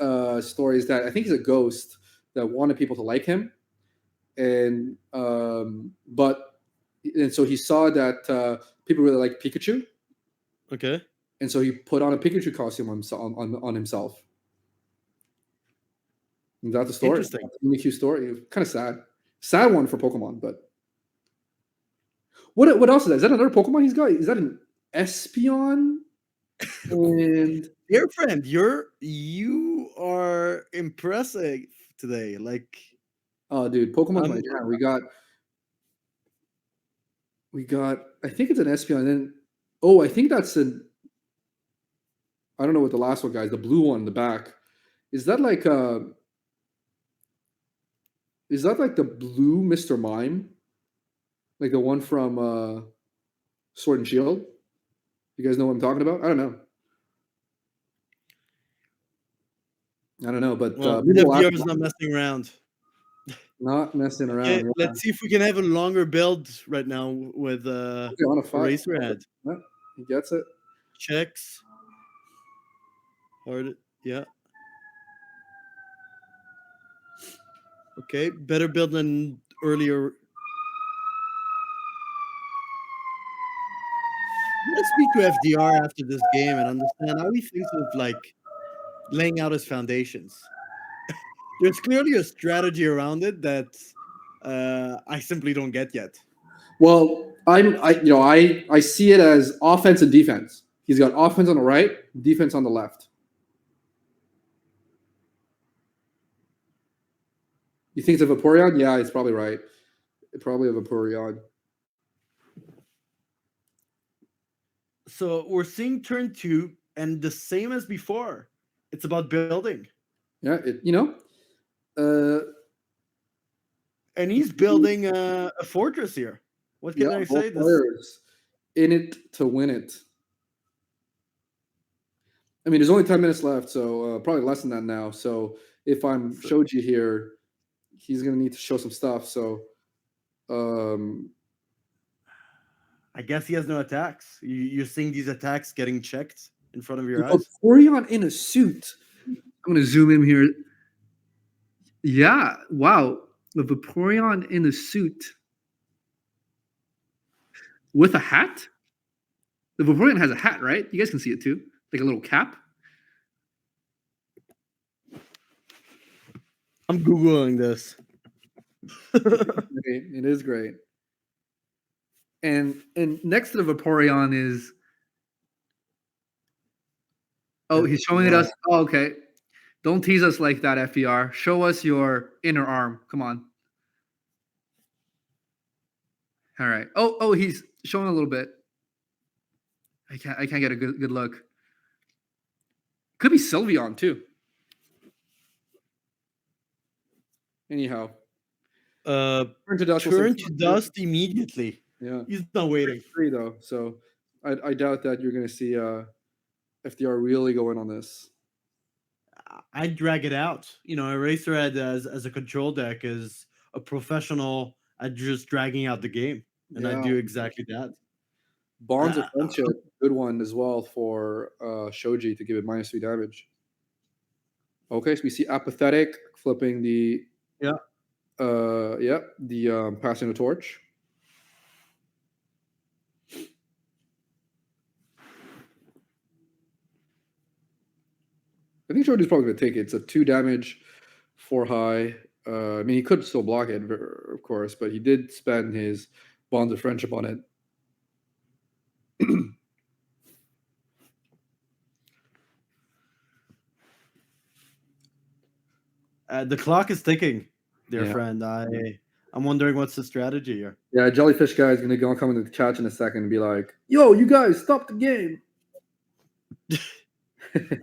Speaker 1: story is that I think he's a ghost that wanted people to like him, and so he saw that people really like Pikachu,
Speaker 2: Okay.
Speaker 1: and so he put on a Pikachu costume on himself. And that's the story.
Speaker 2: Interesting.
Speaker 1: That's the Mimikyu story. Kind of sad one for Pokemon. But what else is that? Is that another Pokemon he's got? Is that an Espeon? And
Speaker 2: Dear friend, you are impressive today. Like
Speaker 1: oh, dude, Pokemon's my
Speaker 2: I'm
Speaker 1: jam. We got. I think it's an Espeon. And then I think that's an. I don't know what the last one, guys. The blue one in the back. Is that like Is that like the blue Mr. Mime? Like the one from Sword and Shield? You guys know what I'm talking about? I don't know. But
Speaker 2: well,
Speaker 1: maybe
Speaker 2: the
Speaker 1: we'll ask
Speaker 2: is not messing around.
Speaker 1: not messing
Speaker 2: Okay,
Speaker 1: around. Yeah.
Speaker 2: let's see if we can have a longer build right now with
Speaker 1: Okay, on a five.
Speaker 2: Eraserhead.
Speaker 1: Yeah, he gets it.
Speaker 2: Checks. Hard. Yeah. Okay, better build than earlier. Let's speak to FDR after this game and understand how he thinks of like laying out his foundations. There's clearly a strategy around it that I simply don't get yet.
Speaker 1: Well, I see it as offense and defense. He's got offense on the right, defense on the left. You think it's a Vaporeon? Yeah, he's probably right. Probably a Vaporeon.
Speaker 2: So we're seeing turn 2, and the same as before. It's about building.
Speaker 1: Yeah,
Speaker 2: And he's building a fortress here. What can I say?
Speaker 1: both players in it to win it. I mean, there's only 10 minutes left, so probably less than that now. So if I'm Shoji here, he's gonna need to show some stuff. So,
Speaker 2: I guess he has no attacks. You're seeing these attacks getting checked in front of your eyes.
Speaker 1: Vaporeon in a suit. I'm gonna zoom in here. Yeah, wow, the Vaporeon in a suit with a hat. The Vaporeon has a hat, right? You guys can see it too, like a little cap.
Speaker 2: I'm Googling this.
Speaker 1: It is great. And next to the Vaporeon is he's showing it us. Oh, okay. Don't tease us like that, FDR. Show us your inner arm. Come on. All right. Oh, he's showing a little bit. I can't get a good look. Could be Sylveon too. Anyhow.
Speaker 2: Turn to dust immediately.
Speaker 1: Yeah.
Speaker 2: He's not waiting.
Speaker 1: Free though, so I doubt that you're gonna see FDR really going on this.
Speaker 2: I'd drag it out. Eraserhead as a control deck is a professional at just dragging out the game. And I do exactly that.
Speaker 1: Bonds of Friendship, good one as well for Shoji to give it -3 damage. Okay, so we see Apathetic flipping the passing the torch. I think Shoji's probably going to take it. It's a 2 damage, 4 high. I mean, he could still block it, of course, but he did spend his Bonds of Friendship on it.
Speaker 2: The clock is ticking, dear friend. I'm wondering what's the strategy here.
Speaker 1: Yeah, jellyfish guy is gonna go come into the chat in a second and be like, "Yo, you guys, stop the game."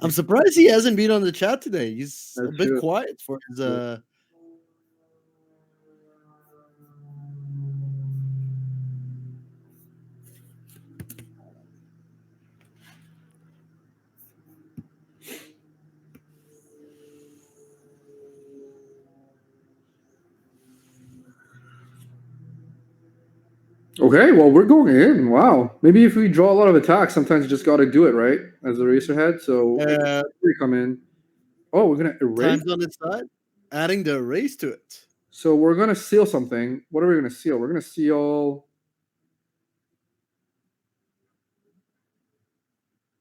Speaker 2: I'm surprised he hasn't been on the chat today. He's a
Speaker 1: That's
Speaker 2: bit
Speaker 1: true.
Speaker 2: quiet for his
Speaker 1: Okay, well, we're going in. Wow. Maybe if we draw a lot of attacks, sometimes you just got to do it, right? As a racer head. So we come in. Oh, we're going to erase.
Speaker 2: times on its side, adding the erase to it.
Speaker 1: So we're going to seal something. What are we going to seal? We're going to seal.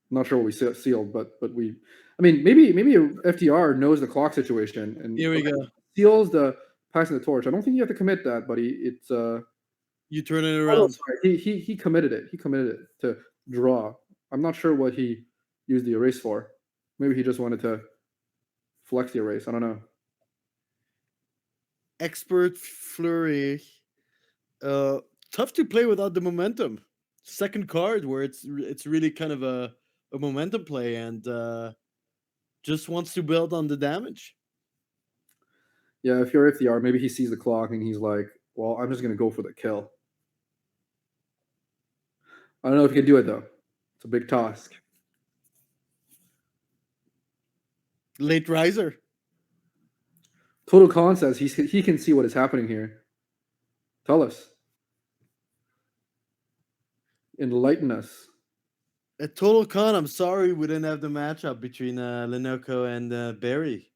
Speaker 1: I'm not sure what we sealed, but we. I mean, maybe FDR knows the clock situation and
Speaker 2: Here we go.
Speaker 1: seals the passing the torch. I don't think you have to commit that, buddy. It's
Speaker 2: You turn it
Speaker 1: Oh,
Speaker 2: around.
Speaker 1: sorry. He committed it. He committed it to draw. I'm not sure what he used the erase for. Maybe he just wanted to flex the erase. I don't know.
Speaker 2: Expert flurry. Tough to play without the momentum. Second card where it's really kind of a momentum play and just wants to build on the damage.
Speaker 1: Yeah, if you're FDR, maybe he sees the clock and he's like, "Well, I'm just gonna go for the kill." I don't know if he can do it though. It's a big task.
Speaker 2: Late riser.
Speaker 1: Total Con says he can see what is happening here. Tell us. Enlighten us.
Speaker 2: At Total Con, I'm sorry we didn't have the matchup between Lenoco and Barry.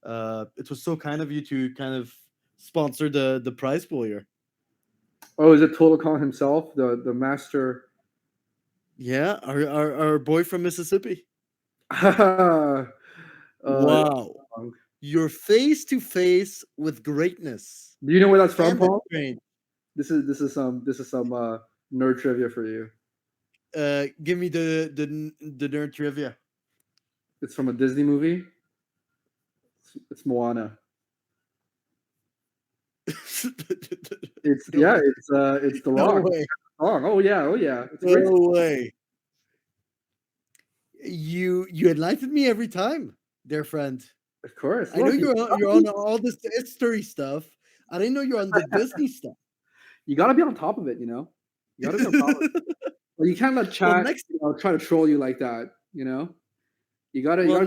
Speaker 2: It was so kind of you to kind of sponsor the prize pool here.
Speaker 1: Oh, is it Total Con himself, the master?
Speaker 2: Yeah, our boy from Mississippi.
Speaker 1: Wow.
Speaker 2: You're face to face with greatness.
Speaker 1: Do you know where that's from,
Speaker 2: And
Speaker 1: Paul?
Speaker 2: the
Speaker 1: This is some nerd trivia for you.
Speaker 2: Give me the nerd trivia.
Speaker 1: It's from a Disney movie. It's Moana. It's the Rock
Speaker 2: way.
Speaker 1: song. Oh yeah. It's a
Speaker 2: No
Speaker 1: great song.
Speaker 2: way. You enlighten me every time, dear friend.
Speaker 1: Of course.
Speaker 2: I know you're on all this history stuff. I didn't know you're on the Disney stuff.
Speaker 1: You got to be on top of it, you know. You got to be on top of it. Well, you can't let chat try to troll you like that, you know. You got to.
Speaker 2: Well,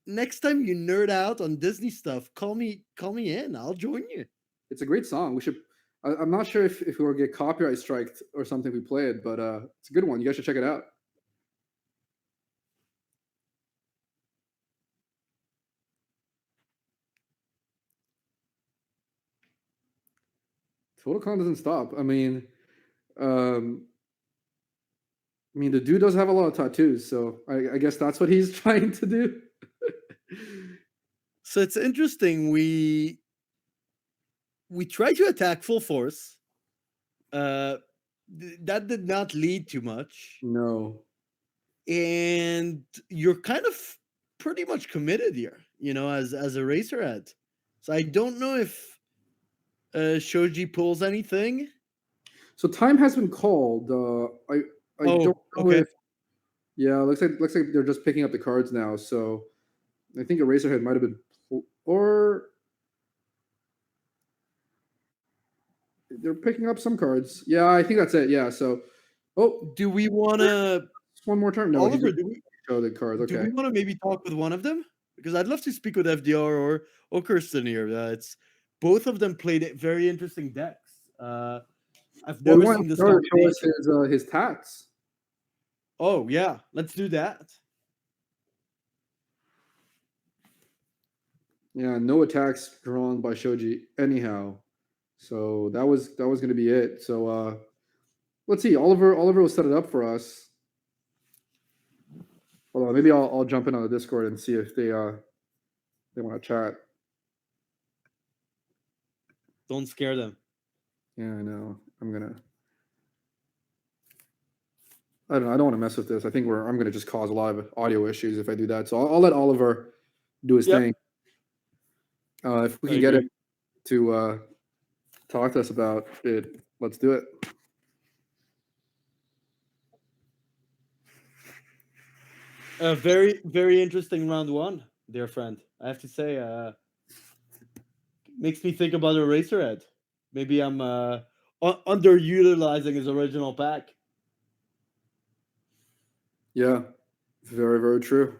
Speaker 2: next time you nerd out on Disney stuff, call me in. I'll join you.
Speaker 1: It's a great song. We should. I'm not sure if we will get copyright striked or something if we play it, but it's a good one. You guys should check it out. Total Con doesn't stop. I mean, the dude does have a lot of tattoos, so I guess that's what he's trying to do.
Speaker 2: So it's interesting. We tried to attack full force. That did not lead to much.
Speaker 1: No.
Speaker 2: And you're kind of pretty much committed here, you know, as a racer head. So I don't know if Shoji pulls anything.
Speaker 1: So time has been called. I don't know if. Yeah, looks like they're just picking up the cards now. So I think Eraserhead might have been, or they're picking up some cards. Yeah, I think that's it. Yeah. So,
Speaker 2: do we want to
Speaker 1: one more turn? No,
Speaker 2: Oliver,
Speaker 1: show the cards. Okay.
Speaker 2: Do we want to maybe talk with one of them? Because I'd love to speak with FDR or Kirsten here. It's both of them played very interesting decks. I've never seen this
Speaker 1: show us his tats.
Speaker 2: Oh yeah, let's do that.
Speaker 1: Yeah, no attacks drawn by Shoji anyhow. So that was going to be it. So let's see. Oliver will set it up for us. Hold on, maybe I'll jump in on the Discord and see if they want to chat.
Speaker 2: Don't scare them.
Speaker 1: Yeah, I know. I don't want to mess with this. I think I'm gonna just cause a lot of audio issues if I do that. So I'll let Oliver do his thing. If we can get it to talk to us about it. Let's do it.
Speaker 2: A very, very interesting round one, dear friend. I have to say, makes me think about Eraserhead. Maybe I'm underutilizing his original pack.
Speaker 1: Yeah, very, very true.